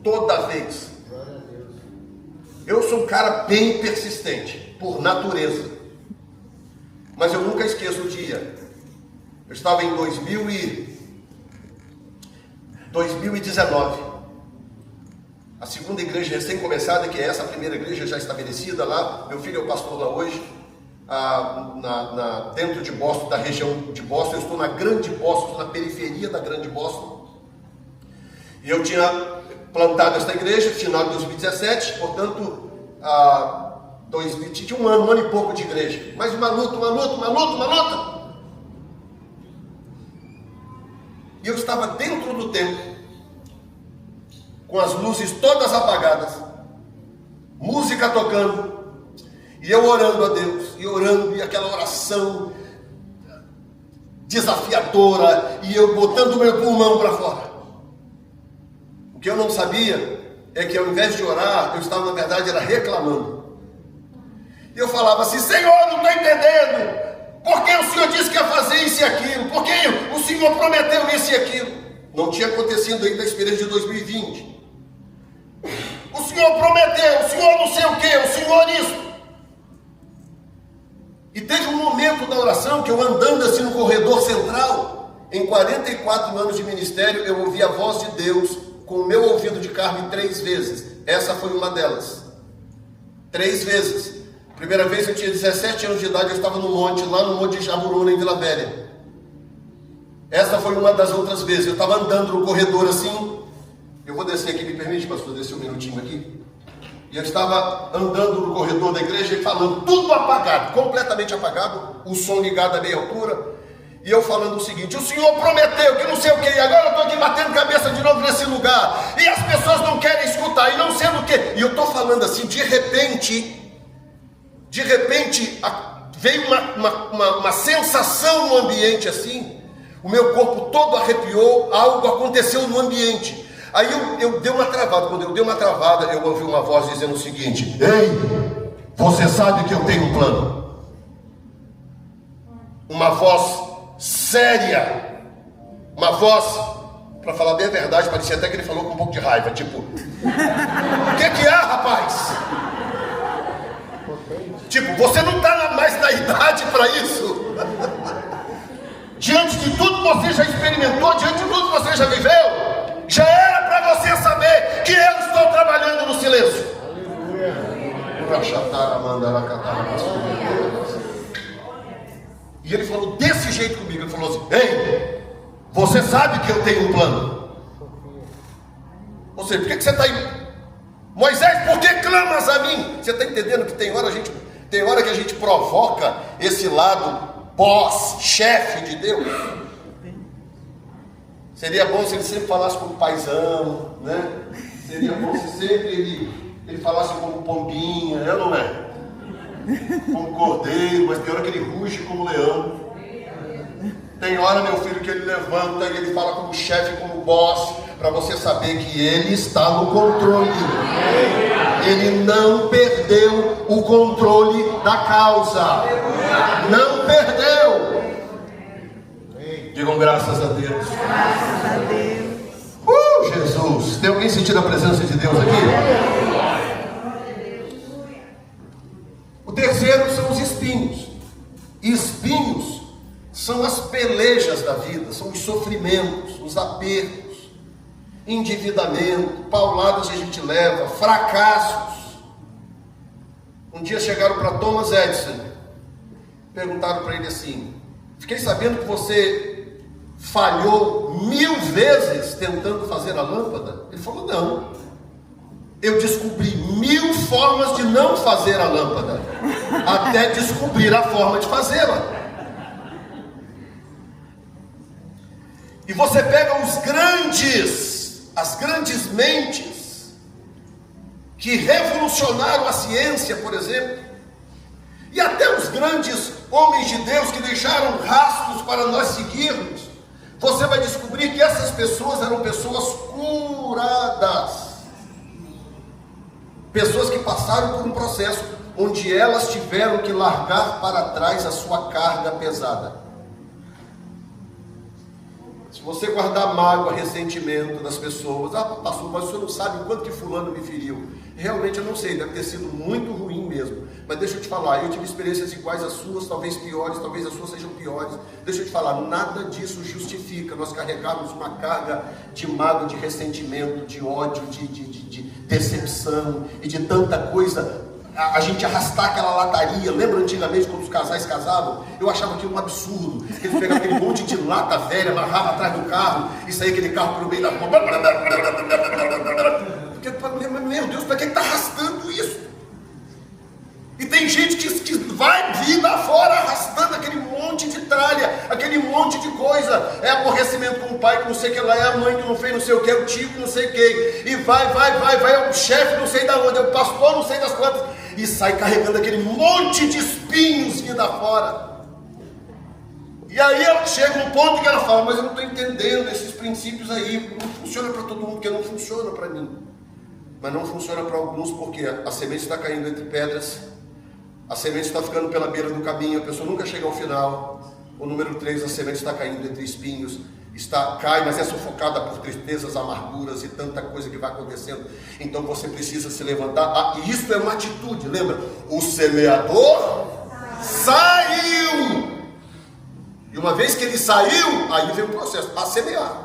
Toda vez. Eu sou um cara bem persistente, por natureza. Mas eu nunca esqueço o dia. Eu estava em 2019. A segunda igreja recém-começada, que é essa, a primeira igreja já estabelecida lá. Meu filho é o pastor lá hoje, dentro de Boston, da região de Boston. Eu estou na Grande Boston, estou na periferia da Grande Boston. E eu tinha plantado esta igreja no final de 2017, portanto, tinha um ano e pouco de igreja. Mas uma luta. E eu estava dentro do templo, com as luzes todas apagadas, música tocando, e eu orando a Deus, e aquela oração desafiadora, e eu botando o meu pulmão para fora. O que eu não sabia é que ao invés de orar, eu estava, na verdade, era reclamando. E eu falava assim, Senhor, não estou entendendo. Por que o Senhor disse que ia fazer isso e aquilo? Por que o Senhor prometeu isso e aquilo? Não tinha acontecido ainda a experiência de 2020. O Senhor prometeu, o Senhor não sei o que, o Senhor isso. E teve um momento da oração que eu andando assim no corredor central, em 44 anos de ministério, eu ouvi a voz de Deus com o meu ouvido de carne 3 vezes. Essa foi uma delas. 3 vezes. Primeira vez eu tinha 17 anos de idade, eu estava no monte, lá no Monte de Jaburuna, em Vila Velha. Essa foi uma das outras vezes. Eu estava andando no corredor assim. Eu vou descer aqui, me permite, pastor, descer um minutinho aqui. E eu estava andando no corredor da igreja e falando, tudo apagado, completamente apagado, o som ligado a meia altura. E eu falando o seguinte: o Senhor prometeu que não sei o que, e agora eu estou aqui batendo cabeça de novo nesse lugar. E as pessoas não querem escutar, e não sei o que. E eu estou falando assim, de repente veio uma sensação no ambiente assim. O meu corpo todo arrepiou, algo aconteceu no ambiente. Aí eu dei uma travada. Quando eu dei uma travada, eu ouvi uma voz dizendo o seguinte: ei, você sabe que eu tenho um plano. Uma voz séria, uma voz, para falar bem a verdade, parecia até que ele falou com um pouco de raiva, tipo, o que é, rapaz? Tipo, você não está mais na idade para isso. Diante de tudo que você já experimentou, diante de tudo que você já viveu, já era para você saber que eu estou trabalhando no silêncio. E ele falou desse jeito comigo. Ele falou assim: ei, você sabe que eu tenho um plano. Ou seja, por que você está aí? Moisés, por que clamas a mim? Você está entendendo que tem hora que a gente provoca esse lado boss, chefe de Deus? Seria bom se ele sempre falasse como paizão, né? Seria bom se sempre ele falasse como pombinha, é ou não é? Como cordeiro, mas tem hora que ele ruge como leão. Tem hora, meu filho, que ele levanta e ele fala como chefe, como boss, para você saber que ele está no controle. Ele não perdeu o controle da causa. Não perdeu. Digam graças a Deus. Graças a Deus. Jesus. Tem alguém sentindo a presença de Deus aqui? O terceiro são os espinhos. Espinhos são as pelejas da vida, são os sofrimentos, os apertos, endividamento, pauladas que a gente leva, fracassos. Um dia chegaram para Thomas Edison, perguntaram para ele assim: fiquei sabendo que você falhou 1000 vezes tentando fazer a lâmpada. Ele falou: não, eu descobri 1000 formas de não fazer a lâmpada, até descobrir a forma de fazê-la. E você pega as grandes mentes que revolucionaram a ciência, por exemplo, e até os grandes homens de Deus que deixaram rastros para nós seguirmos, você vai descobrir que essas pessoas eram pessoas curadas. Pessoas que passaram por um processo onde elas tiveram que largar para trás a sua carga pesada. Se você guardar mágoa, ressentimento das pessoas: ah, pastor, mas o senhor não sabe quanto que fulano me feriu. Realmente eu não sei, deve ter sido muito ruim mesmo. Mas deixa eu te falar, eu tive experiências iguais às suas, talvez piores, talvez as suas sejam piores. Deixa eu te falar, nada disso justifica nós carregarmos uma carga de mágoa, de ressentimento, de ódio, de decepção e de tanta coisa. A gente arrastar aquela lataria. Lembra antigamente quando os casais casavam? Eu achava aquilo um absurdo. Eles pegavam aquele monte de lata velha, amarravam atrás do carro e saía aquele carro pelo meio da rua. Meu Deus, para que está arrastando isso? E tem gente que vai vir lá fora arrastando aquele monte de tralha, aquele monte de coisa. É aborrecimento com o pai que não sei o que lá, é a mãe que não fez não sei o que, é o tio que não sei o que. E vai, é o chefe não sei da onde, é o pastor não sei das quantas. E sai carregando aquele monte de espinhos vindo fora. E aí ela chega um ponto que ela fala: mas eu não estou entendendo esses princípios aí. Não funciona para todo mundo, porque não funciona para mim. Mas não funciona para alguns porque a semente está caindo entre pedras. A semente está ficando pela beira do caminho, a pessoa nunca chega ao final. O número 3, a semente está caindo entre espinhos. Cai, mas é sufocada por tristezas, amarguras e tanta coisa que vai acontecendo. Então você precisa se levantar. E isso é uma atitude, lembra? O semeador saiu. E uma vez que ele saiu, aí vem o processo, a semear.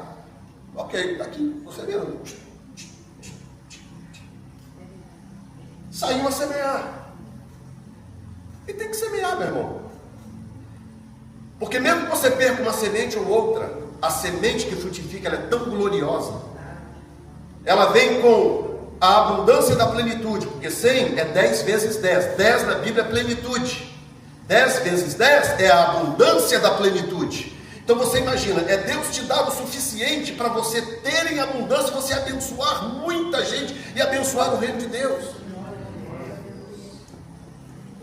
Ok, está aqui, estou semeando. Saiu a semear. E tem que semear, meu irmão. Porque mesmo que você perca uma semente ou outra, a semente que frutifica, ela é tão gloriosa. Ela vem com a abundância da plenitude, porque 100 é 10 vezes 10. 10 na Bíblia é plenitude. 10 vezes 10 é a abundância da plenitude. Então você imagina, é Deus te dar o suficiente para você ter em abundância, você abençoar muita gente e abençoar o reino de Deus.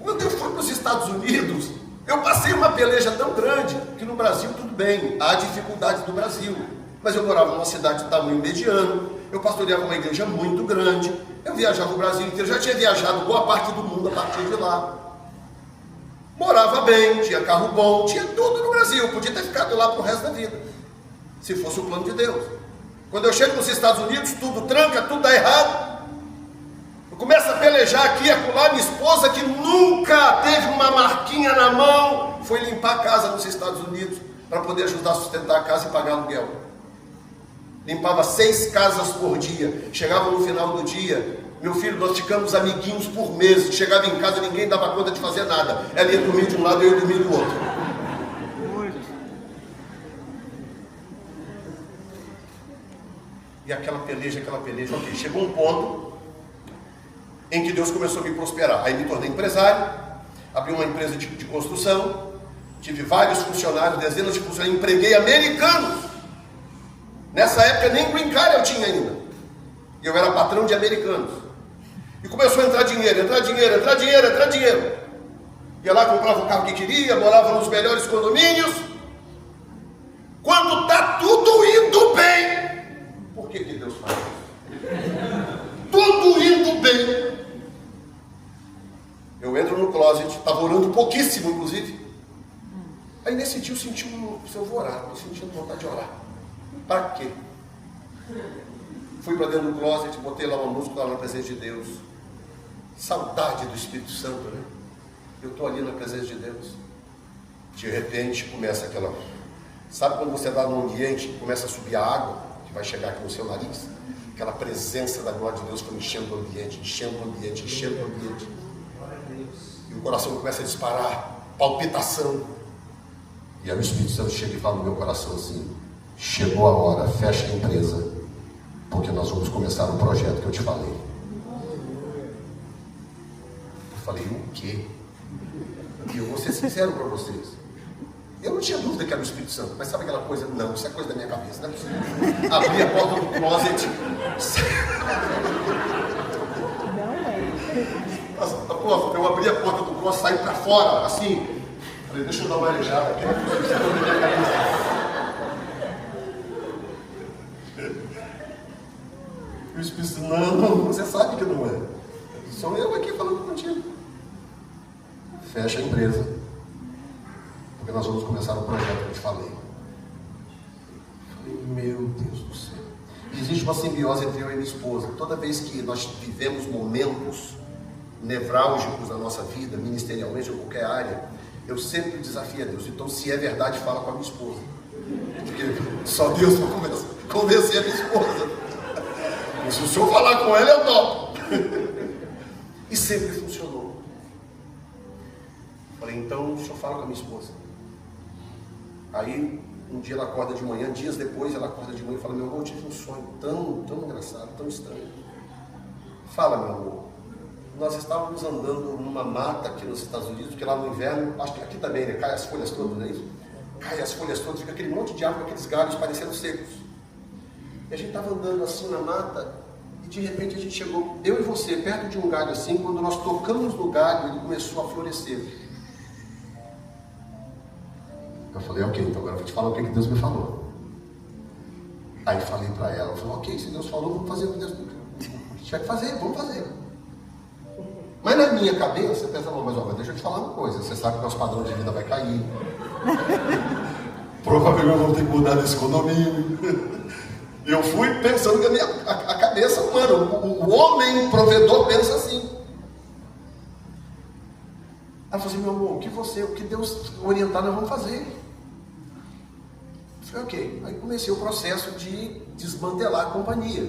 Quando eu fui para os Estados Unidos, eu passei uma peleja tão grande, que no Brasil tudo bem, há dificuldades no Brasil, mas eu morava numa cidade de tamanho mediano, eu pastoreava uma igreja muito grande, eu viajava o Brasil inteiro, já tinha viajado boa parte do mundo a partir de lá. Morava bem, tinha carro bom, tinha tudo no Brasil, podia ter ficado lá para o resto da vida, se fosse o plano de Deus. Quando eu chego nos Estados Unidos, tudo tranca, tudo dá errado. Eu começo a pelejar aqui e acolá. Minha esposa, que nunca teve uma marquinha na mão, foi limpar a casa nos Estados Unidos, para poder ajudar a sustentar a casa e pagar aluguel. Limpava 6 casas por dia, chegava no final do dia, meu filho, nós ficamos amiguinhos por meses. Chegava em casa, ninguém dava conta de fazer nada. Ela ia dormir de um lado e eu ia dormir do outro. E aquela peleja, ok. Chegou um ponto em que Deus começou a me prosperar. Aí me tornei empresário, abri uma empresa de construção, tive vários funcionários, dezenas de funcionários, empreguei americanos. Nessa época nem green card eu tinha ainda. E eu era patrão de americanos. E começou a entrar dinheiro. Ia lá, comprava o carro que queria, morava nos melhores condomínios. Quando está tudo indo bem, por que Deus faz isso? Tudo indo bem. Eu entro no closet, estava orando pouquíssimo, inclusive. Aí nesse dia eu senti eu vou orar, eu senti vontade de orar. Para quê? Fui para dentro do closet, botei lá uma música, estava na presença de Deus. Saudade do Espírito Santo, né? Eu estou ali na presença de Deus. De repente começa aquela... Sabe quando você está num ambiente e começa a subir a água, que vai chegar aqui no seu nariz? Aquela presença da glória de Deus foi enchendo o ambiente. E o coração começa a disparar, palpitação. E aí o Espírito Santo chega e fala no meu coração assim: chegou a hora, fecha a empresa, porque nós vamos começar um projeto que eu te falei. Eu falei, o quê? E eu vou ser sincero para vocês. Eu não tinha dúvida que era o Espírito Santo, mas sabe aquela coisa? Não, isso é coisa da minha cabeça, não é possível. Abri a porta do closet. Apóstolo, eu abri a porta do closet, saí para fora, assim. Falei, deixa eu dar uma arejada aqui. E o Espírito Santo, não, você sabe que não é. Sou eu aqui falando contigo. Fecha a empresa, porque nós vamos começar o projeto que eu te falei. Falei, meu Deus do céu. Existe uma simbiose entre eu e minha esposa. Toda vez que nós vivemos momentos nevrálgicos na nossa vida, ministerialmente ou qualquer área, eu sempre desafio a Deus. Então, se é verdade, fala com a minha esposa, porque só Deus vai convencer a minha esposa. E se o senhor falar com ela, eu topo. E sempre funcionou. Falei, então o senhor fala com a minha esposa. Aí um dia ela acorda de manhã, dias depois ela acorda de manhã e fala, meu amor, eu tive um sonho tão engraçado, tão estranho. Fala, meu amor. Nós estávamos andando numa mata aqui nos Estados Unidos, porque lá no inverno, acho que aqui também, né? Cai as folhas todas, não é isso? Cai as folhas todas, fica aquele monte de árvore, aqueles galhos parecendo secos. E a gente estava andando assim na mata, e de repente a gente chegou, eu e você, perto de um galho assim, quando nós tocamos no galho, ele começou a florescer. Eu falei, ok, então agora eu vou te falar o que Deus me falou. Aí falei para ela, falou, ok, se Deus falou, vamos fazer o que Deus me falou. A gente vai fazer, vamos fazer. Mas na minha cabeça, você pensa, não, mas deixa eu te falar uma coisa, você sabe que nosso padrão de vida vai cair. Provavelmente vamos ter que mudar desse condomínio. Eu fui pensando que a cabeça humana, o homem provedor pensa assim. Ela falou assim, meu amor, o que Deus orientar, nós vamos fazer. Eu falei, ok. Aí comecei o processo de desmantelar a companhia.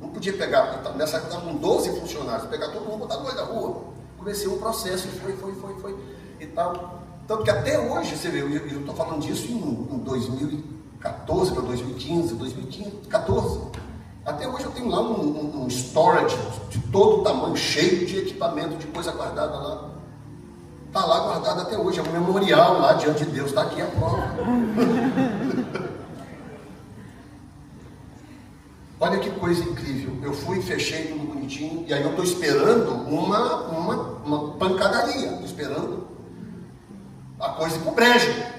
Não podia pegar, nessa época estava com 12 funcionários, pegar todo mundo e botar no meio da rua. Comecei um processo e foi e tal. Tanto que até hoje, você vê, eu estou falando disso em 2000, 14 para 2015, 2014. Até hoje eu tenho lá um storage de todo tamanho, cheio de equipamento, de coisa guardada lá. Está lá guardado até hoje, é um memorial lá diante de Deus, está aqui a prova. Olha que coisa incrível, eu fui e fechei tudo bonitinho, e aí eu estou esperando uma pancadaria, estou esperando a coisa ir pro brejo.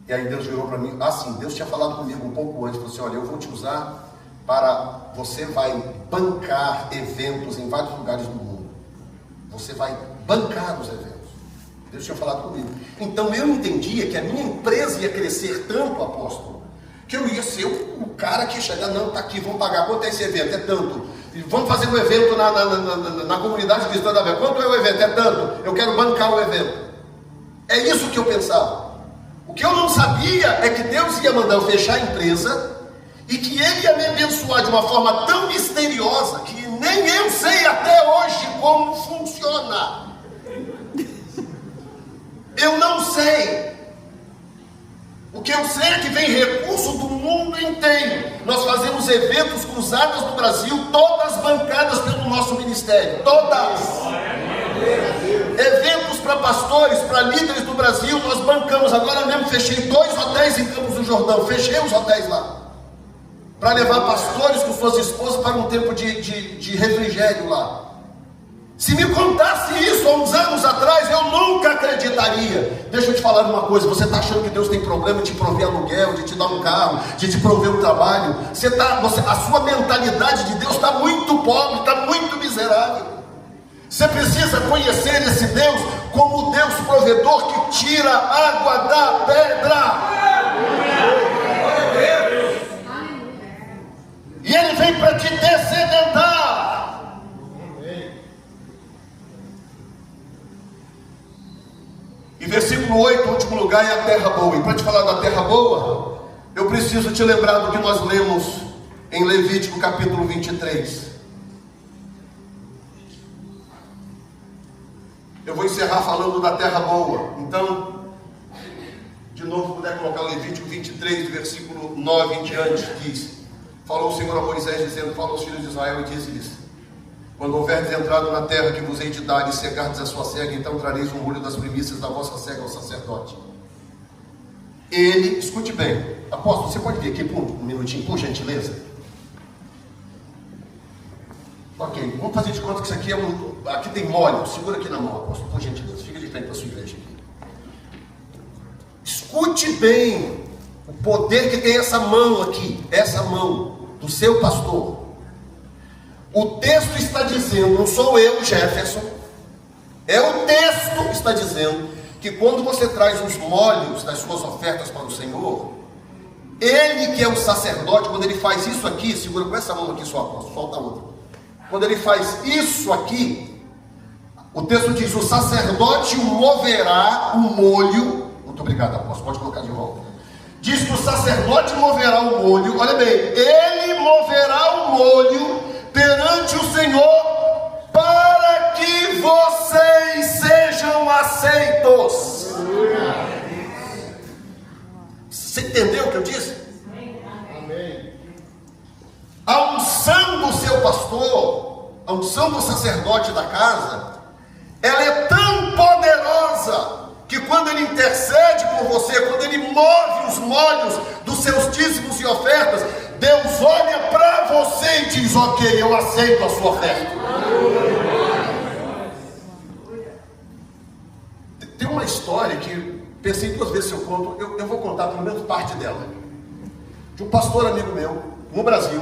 E aí Deus virou para mim, assim, Deus tinha falado comigo um pouco antes, falou assim, olha, eu vou te usar para, você vai bancar eventos em vários lugares do mundo. Você vai bancar os eventos. Deus tinha falado comigo. Então eu entendia que a minha empresa ia crescer tanto, apóstolo, que eu ia ser o cara que ia chegar, não, tá aqui, vamos pagar, quanto é esse evento? É tanto. Vamos fazer um evento na comunidade cristã da Bela. Quanto é o evento? É tanto. Eu quero bancar o evento. É isso que eu pensava. O que eu não sabia é que Deus ia mandar eu fechar a empresa e que Ele ia me abençoar de uma forma tão misteriosa que nem eu sei até hoje como funciona. Eu não sei. O que eu sei é que vem recurso do mundo inteiro. Nós fazemos eventos cruzadas no Brasil, todas bancadas pelo nosso ministério. Todas. Eventos para pastores, para líderes do Brasil, nós bancamos. Agora mesmo fechei 2 hotéis em Campos do Jordão. Fechei os hotéis lá. Para levar pastores com suas esposas para um tempo de refrigério lá. Se me contasse isso há uns anos atrás, eu nunca acreditaria. Deixa eu te falar uma coisa, você está achando que Deus tem problema de te prover aluguel, de te dar um carro, de te prover um trabalho? A sua mentalidade de Deus está muito pobre, está muito miserável. Você precisa conhecer esse Deus como o Deus provedor que tira água da pedra. E Ele vem para te descedentar. E versículo 8, último lugar, é a terra boa. E para te falar da terra boa, eu preciso te lembrar do que nós lemos em Levítico capítulo 23. Eu vou encerrar falando da terra boa. Então, de novo, puder colocar Levítico 23, versículo 9 em diante, diz: falou o Senhor a Moisés, dizendo, fala aos filhos de Israel e diz-lhes: quando houverdes entrado na terra que vos hei de dar e cegardes a sua cega, então trareis um molho das primícias da vossa cega ao sacerdote. Ele, escute bem, apóstolo, você pode vir aqui por um minutinho, por gentileza? Ok, vamos fazer de conta que isso aqui aqui tem molho, segura aqui na mão, apóstolo, por gentileza, fica de frente para a sua igreja aqui. Escute bem o poder que tem essa mão aqui, essa mão do seu pastor. O texto está dizendo, não sou eu, Jefferson, é o texto que está dizendo que quando você traz os molhos das suas ofertas para o Senhor, Ele que é o sacerdote, quando Ele faz isso aqui, segura com essa mão aqui só, apóstolo, solta a outra. Quando Ele faz isso aqui, o texto diz, o sacerdote moverá o molho. Muito obrigado, apóstolo, pode colocar de volta. Diz que o sacerdote moverá o molho, olha bem, ele moverá o molho perante o Senhor, para que vocês sejam aceitos. Você entendeu o que eu disse? Amém. A unção do seu pastor, a unção do sacerdote da casa, ela é tão poderosa que quando ele intercede por você, quando ele move os molhos dos seus dízimos e ofertas, Deus olha para você e diz, ok, eu aceito a sua oferta. Tem uma história que pensei 2 vezes se eu conto, eu vou contar pelo menos parte dela. De um pastor amigo meu, no Brasil,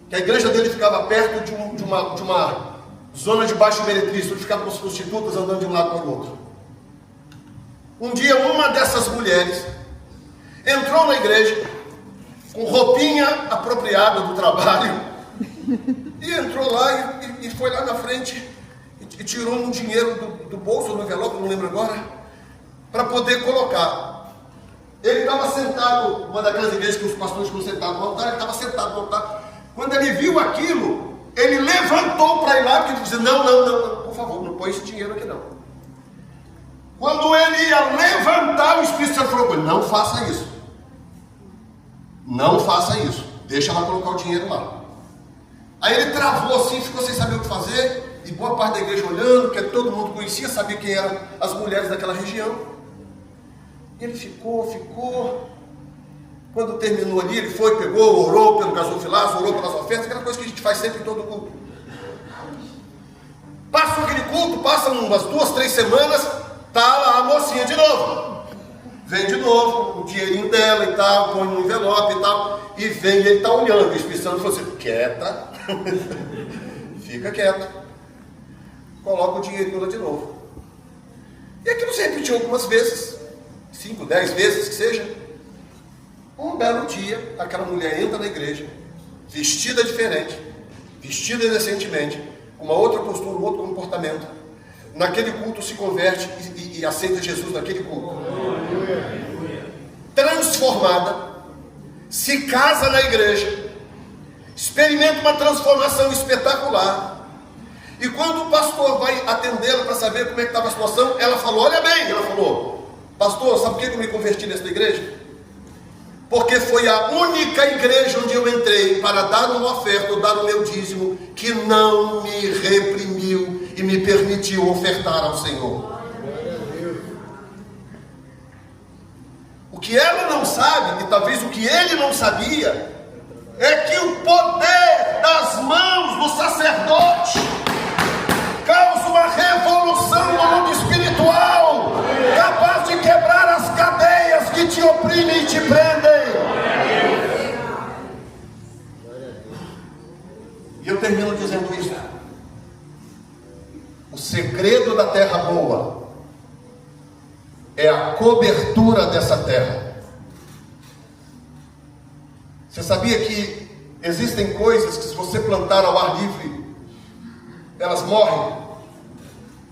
que a igreja dele ficava perto de uma zona de baixo meretriz, onde ficavam as prostitutas andando de um lado para o outro. Um dia uma dessas mulheres entrou na igreja com roupinha apropriada do trabalho e entrou lá e foi lá na frente e tirou um dinheiro do bolso, no envelope, não lembro agora, para poder colocar. Ele estava sentado, uma daquelas igrejas que os pastores ficam sentados no altar, ele estava sentado no altar. Quando ele viu aquilo, ele levantou para ir lá, porque ele disse, não, por favor, não põe esse dinheiro aqui não. Quando ele ia levantar, o Espírito Santo falou: não faça isso. Não faça isso. Deixa ela colocar o dinheiro lá. Aí ele travou assim, ficou sem saber o que fazer. E boa parte da igreja olhando, porque todo mundo conhecia, sabia quem eram as mulheres daquela região. E ele ficou. Quando terminou ali, ele foi, pegou, orou pelo gasofilaço, orou pelas ofertas, aquela coisa que a gente faz sempre em todo culto. Passa aquele culto, passam umas 2, 3 semanas, tá lá a mocinha de novo. Vem de novo, o dinheirinho dela e tal, põe no envelope e tal, e vem e ele está olhando, o Espírito Santo falou assim: quieta, fica quieto, coloca o dinheirinho lá de novo. E aquilo se repetiu algumas vezes, 5, 10 vezes que seja. Um belo dia, aquela mulher entra na igreja, vestida diferente, vestida decentemente, com uma outra postura, um outro comportamento. Naquele culto se converte e aceita Jesus naquele culto. Transformada, se casa na igreja, experimenta uma transformação espetacular. E quando o pastor vai atendê-la para saber como é que estava a situação, ela falou: olha bem, ela falou: pastor, sabe por que eu me converti nessa igreja? Porque foi a única igreja onde eu entrei para dar uma oferta, ou dar o meu dízimo, que não me reprimiu e me permitiu ofertar ao Senhor. O que ela não sabe, e talvez o que ele não sabia, é que o poder das mãos do sacerdote causa uma revolução no mundo espiritual, capaz de quebrar as cadeias que te oprimem e te prendem. E eu termino dizendo isso: o segredo da terra boa é a cobertura dessa terra. Você sabia que existem coisas que, se você plantar ao ar livre, elas morrem?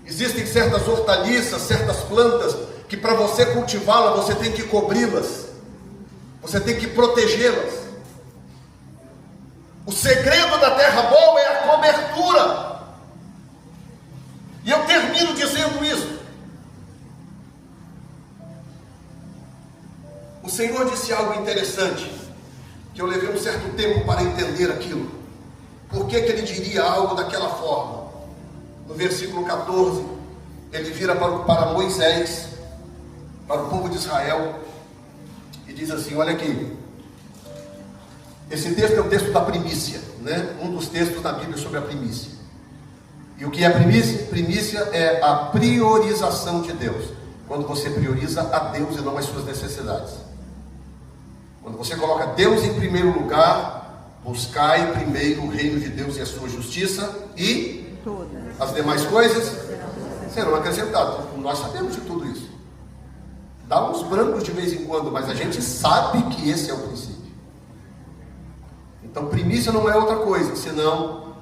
Existem certas hortaliças, certas plantas, que para você cultivá-las, você tem que cobri-las, você tem que protegê-las. O segredo da terra boa é a cobertura. E eu termino dizendo isso. O Senhor disse algo interessante, que eu levei um certo tempo para entender aquilo. Por que ele diria algo daquela forma? No versículo 14, ele vira para Moisés, para o povo de Israel, e diz assim: olha aqui, esse texto é o texto da primícia, né? Um dos textos da Bíblia sobre a primícia. E o que é a primícia? Primícia é a priorização de Deus. Quando você prioriza a Deus e não as suas necessidades. Quando você coloca Deus em primeiro lugar, buscai primeiro o reino de Deus e a sua justiça, e as demais coisas serão acrescentadas. Nós sabemos de tudo isso. Dá uns brancos de vez em quando, mas a gente sabe que esse é o princípio. Então, primícia não é outra coisa senão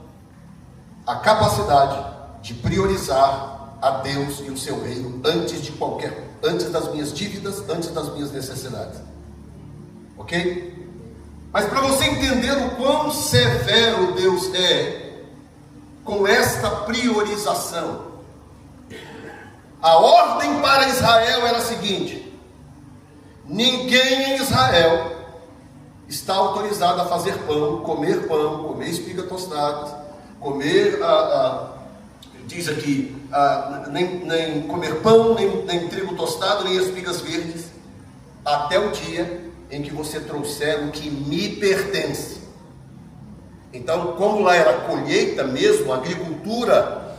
a capacidade de priorizar a Deus e o seu reino antes das minhas dívidas, antes das minhas necessidades. Ok? Mas para você entender o quão severo Deus é com esta priorização, a ordem para Israel era a seguinte: ninguém em Israel está autorizado a fazer pão, comer espiga tostada, diz aqui, nem comer pão, nem trigo tostado, nem espigas verdes, até o dia em que você trouxer o que me pertence. Então, como lá era colheita mesmo, agricultura,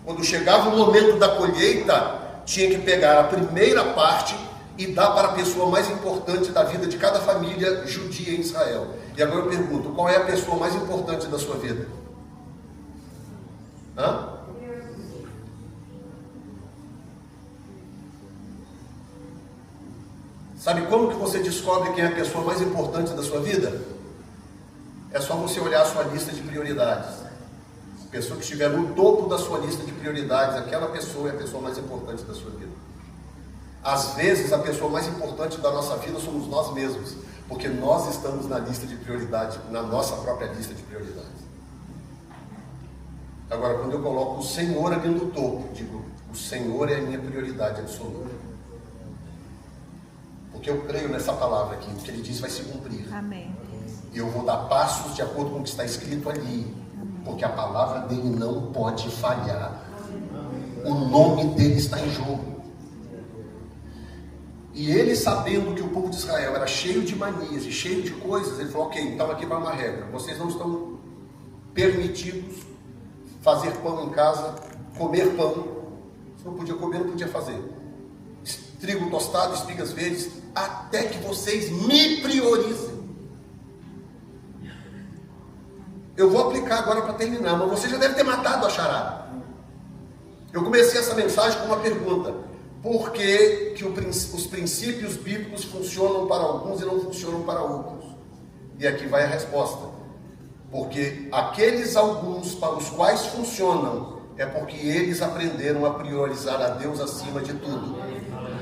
quando chegava o momento da colheita, tinha que pegar a primeira parte e dar para a pessoa mais importante da vida de cada família judia em Israel. E agora eu pergunto: qual é a pessoa mais importante da sua vida? Sabe como que você descobre quem é a pessoa mais importante da sua vida? É só você olhar a sua lista de prioridades. A pessoa que estiver no topo da sua lista de prioridades, aquela pessoa é a pessoa mais importante da sua vida. Às vezes, a pessoa mais importante da nossa vida somos nós mesmos, porque nós estamos na lista de prioridade, na nossa própria lista de prioridades. Agora, quando eu coloco o Senhor ali no topo, digo: o o Senhor é a minha prioridade absoluta. Porque eu creio nessa palavra aqui, o que ele diz vai se cumprir. Amém. E eu vou dar passos de acordo com o que está escrito ali, porque a palavra dele não pode falhar. O nome dele está em jogo. E ele, sabendo que o povo de Israel era cheio de manias e cheio de coisas, ele falou: ok, então aqui vai uma regra, vocês não estão permitidos fazer pão em casa, comer pão. Você não podia comer, não podia fazer trigo tostado, espigas verdes, até que vocês me priorizem. Eu vou aplicar agora para terminar, mas você já deve ter matado a charada. Eu comecei essa mensagem com uma pergunta: por que os princípios bíblicos funcionam para alguns e não funcionam para outros? E aqui vai a resposta: porque aqueles alguns para os quais funcionam é porque eles aprenderam a priorizar a Deus acima de tudo.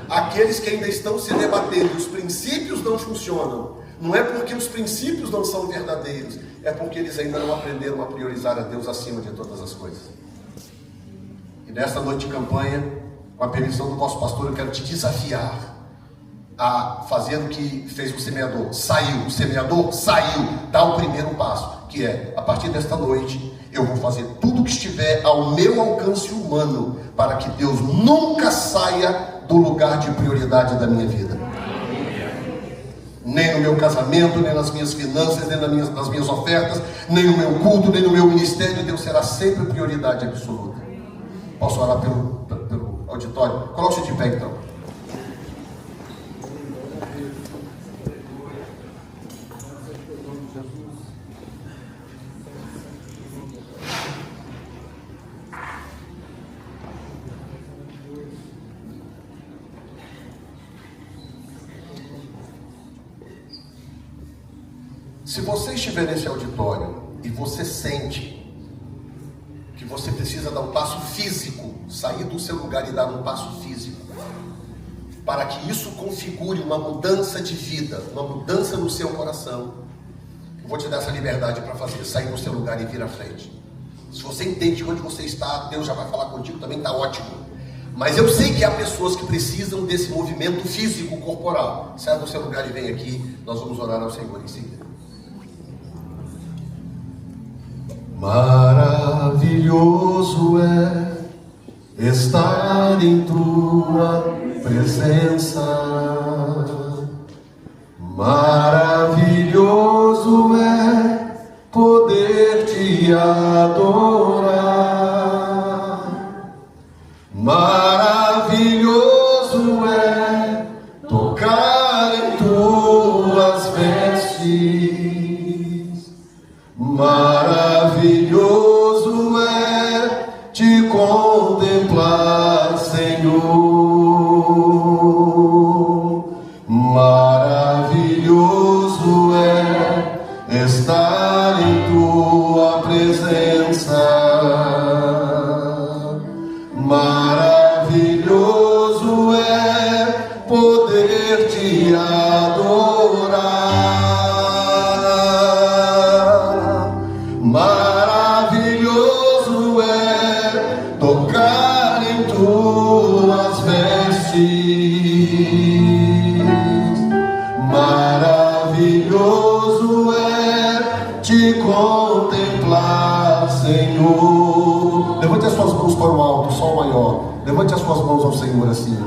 Aqueles que ainda estão se debatendo, os princípios não funcionam, não é porque os princípios não são verdadeiros, é porque eles ainda não aprenderam a priorizar a Deus acima de todas as coisas. E nesta noite de campanha, com a permissão do nosso pastor, eu quero te desafiar a fazer o que fez o semeador. O semeador saiu, dá o primeiro passo, que é: a partir desta noite eu vou fazer tudo que estiver ao meu alcance humano para que Deus nunca saia do lugar de prioridade da minha vida. Nem no meu casamento, nem nas minhas finanças, nem nas minhas ofertas, nem no meu culto, nem no meu ministério. Deus será sempre prioridade absoluta. Posso orar pelo auditório? Coloque-se de pé então. Se você estiver nesse auditório e você sente que você precisa dar um passo físico, sair do seu lugar e dar um passo físico, para que isso configure uma mudança de vida, uma mudança no seu coração, eu vou te dar essa liberdade para fazer, sair do seu lugar e vir à frente. Se você entende onde você está, Deus já vai falar contigo, também está ótimo. Mas eu sei que há pessoas que precisam desse movimento físico, corporal. Saia do seu lugar e vem aqui, nós vamos orar ao Senhor em seguida. Maravilhoso é estar em tua presença. Maravilhoso é poder te adorar. Maravilhoso é tocar em tuas vestes. Maravilhoso é te contemplar, Senhor. Maravilhoso é estar em tua presença. Maravilhoso é poder te adorar. Maravilhoso é tocar em tuas vestes. Maravilhoso é te contemplar, Senhor. Levante as suas mãos para o alto, sol maior. Levante as suas mãos ao Senhor assim.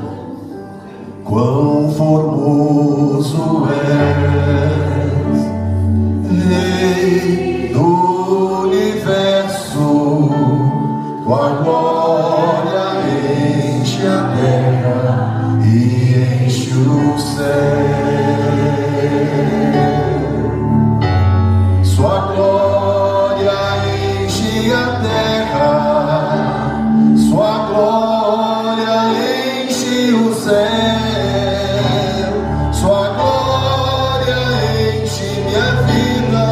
Quão formoso és, Rei do universo, tua glória enche a terra e enche o céu. Sua glória enche a terra, sua glória enche o céu. Sua glória enche minha vida,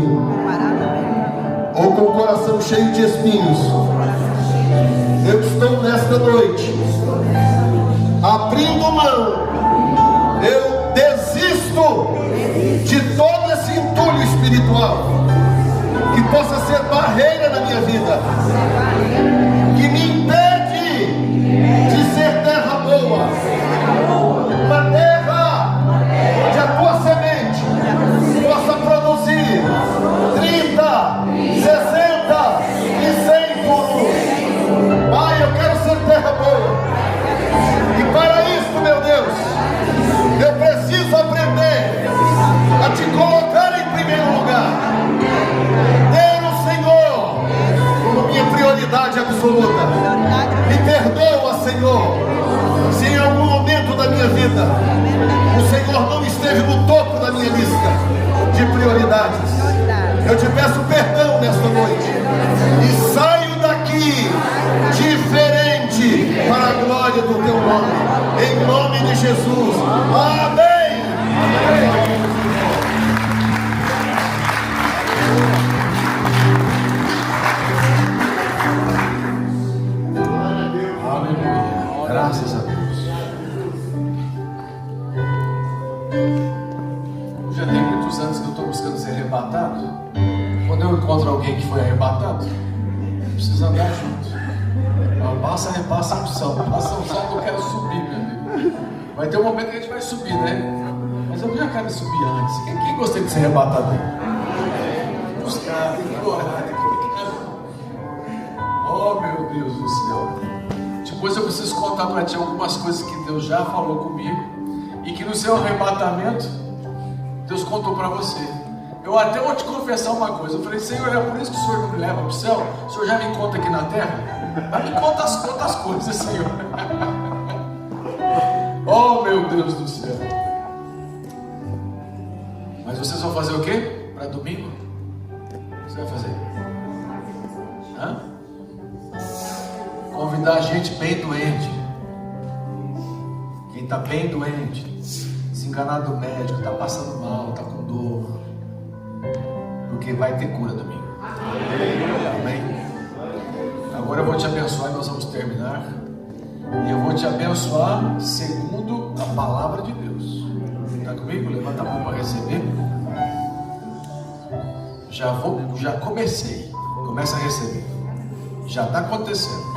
caminho, ou com o coração cheio de espinhos, eu estou nesta noite abrindo mão. Eu desisto de todo esse entulho espiritual que possa ser barreira na minha vida, que me impede de ser terra boa, uma terra onde a tua semente possa produzir 30, 60 e 100 por um. Pai, eu quero ser terra boa, e para isso, meu Deus, eu preciso aprender a te colocar em primeiro lugar, ter o Senhor como minha prioridade absoluta. Me perdoa, Senhor, se em algum momento da minha vida o Senhor não esteve no topo da minha lista de prioridades. Eu te peço perdão nesta noite e saio daqui diferente para a glória do teu nome, em nome de Jesus. Amém. Amém. Aleluia. Graças a Deus. Já tem muitos anos que eu estou buscando ser arrebatado. Quando eu encontro alguém que foi arrebatado, eu preciso andar junto. Passa a unção. Passa a unção que eu quero subir, meu amigo. Vai ter um momento que a gente vai subir, né? Mas eu já quero subir antes. Quem gostaria de ser arrebatado aí? Buscar, tem que orar, tem que ficar. Oh, meu Deus do céu. Depois eu preciso contar para ti algumas coisas que Deus já falou comigo e que no seu arrebatamento Deus contou para você. Eu até vou te confessar uma coisa. Eu falei, Senhor, é por isso que o Senhor não me leva para o céu? O Senhor já me conta aqui na terra? Mas me conta as coisas, Senhor. Oh, meu Deus do céu. Mas vocês vão fazer o quê? Para domingo? O que você vai fazer? Hã? Convidar a gente bem doente. Quem está bem doente, desenganado do médico, está passando mal, está com dor, porque vai ter cura domingo. Amém? Agora eu vou te abençoar e nós vamos terminar. E eu vou te abençoar segundo a palavra de Deus. Está comigo? Levanta a mão para receber. Já comecei. Começa a receber. Já está acontecendo.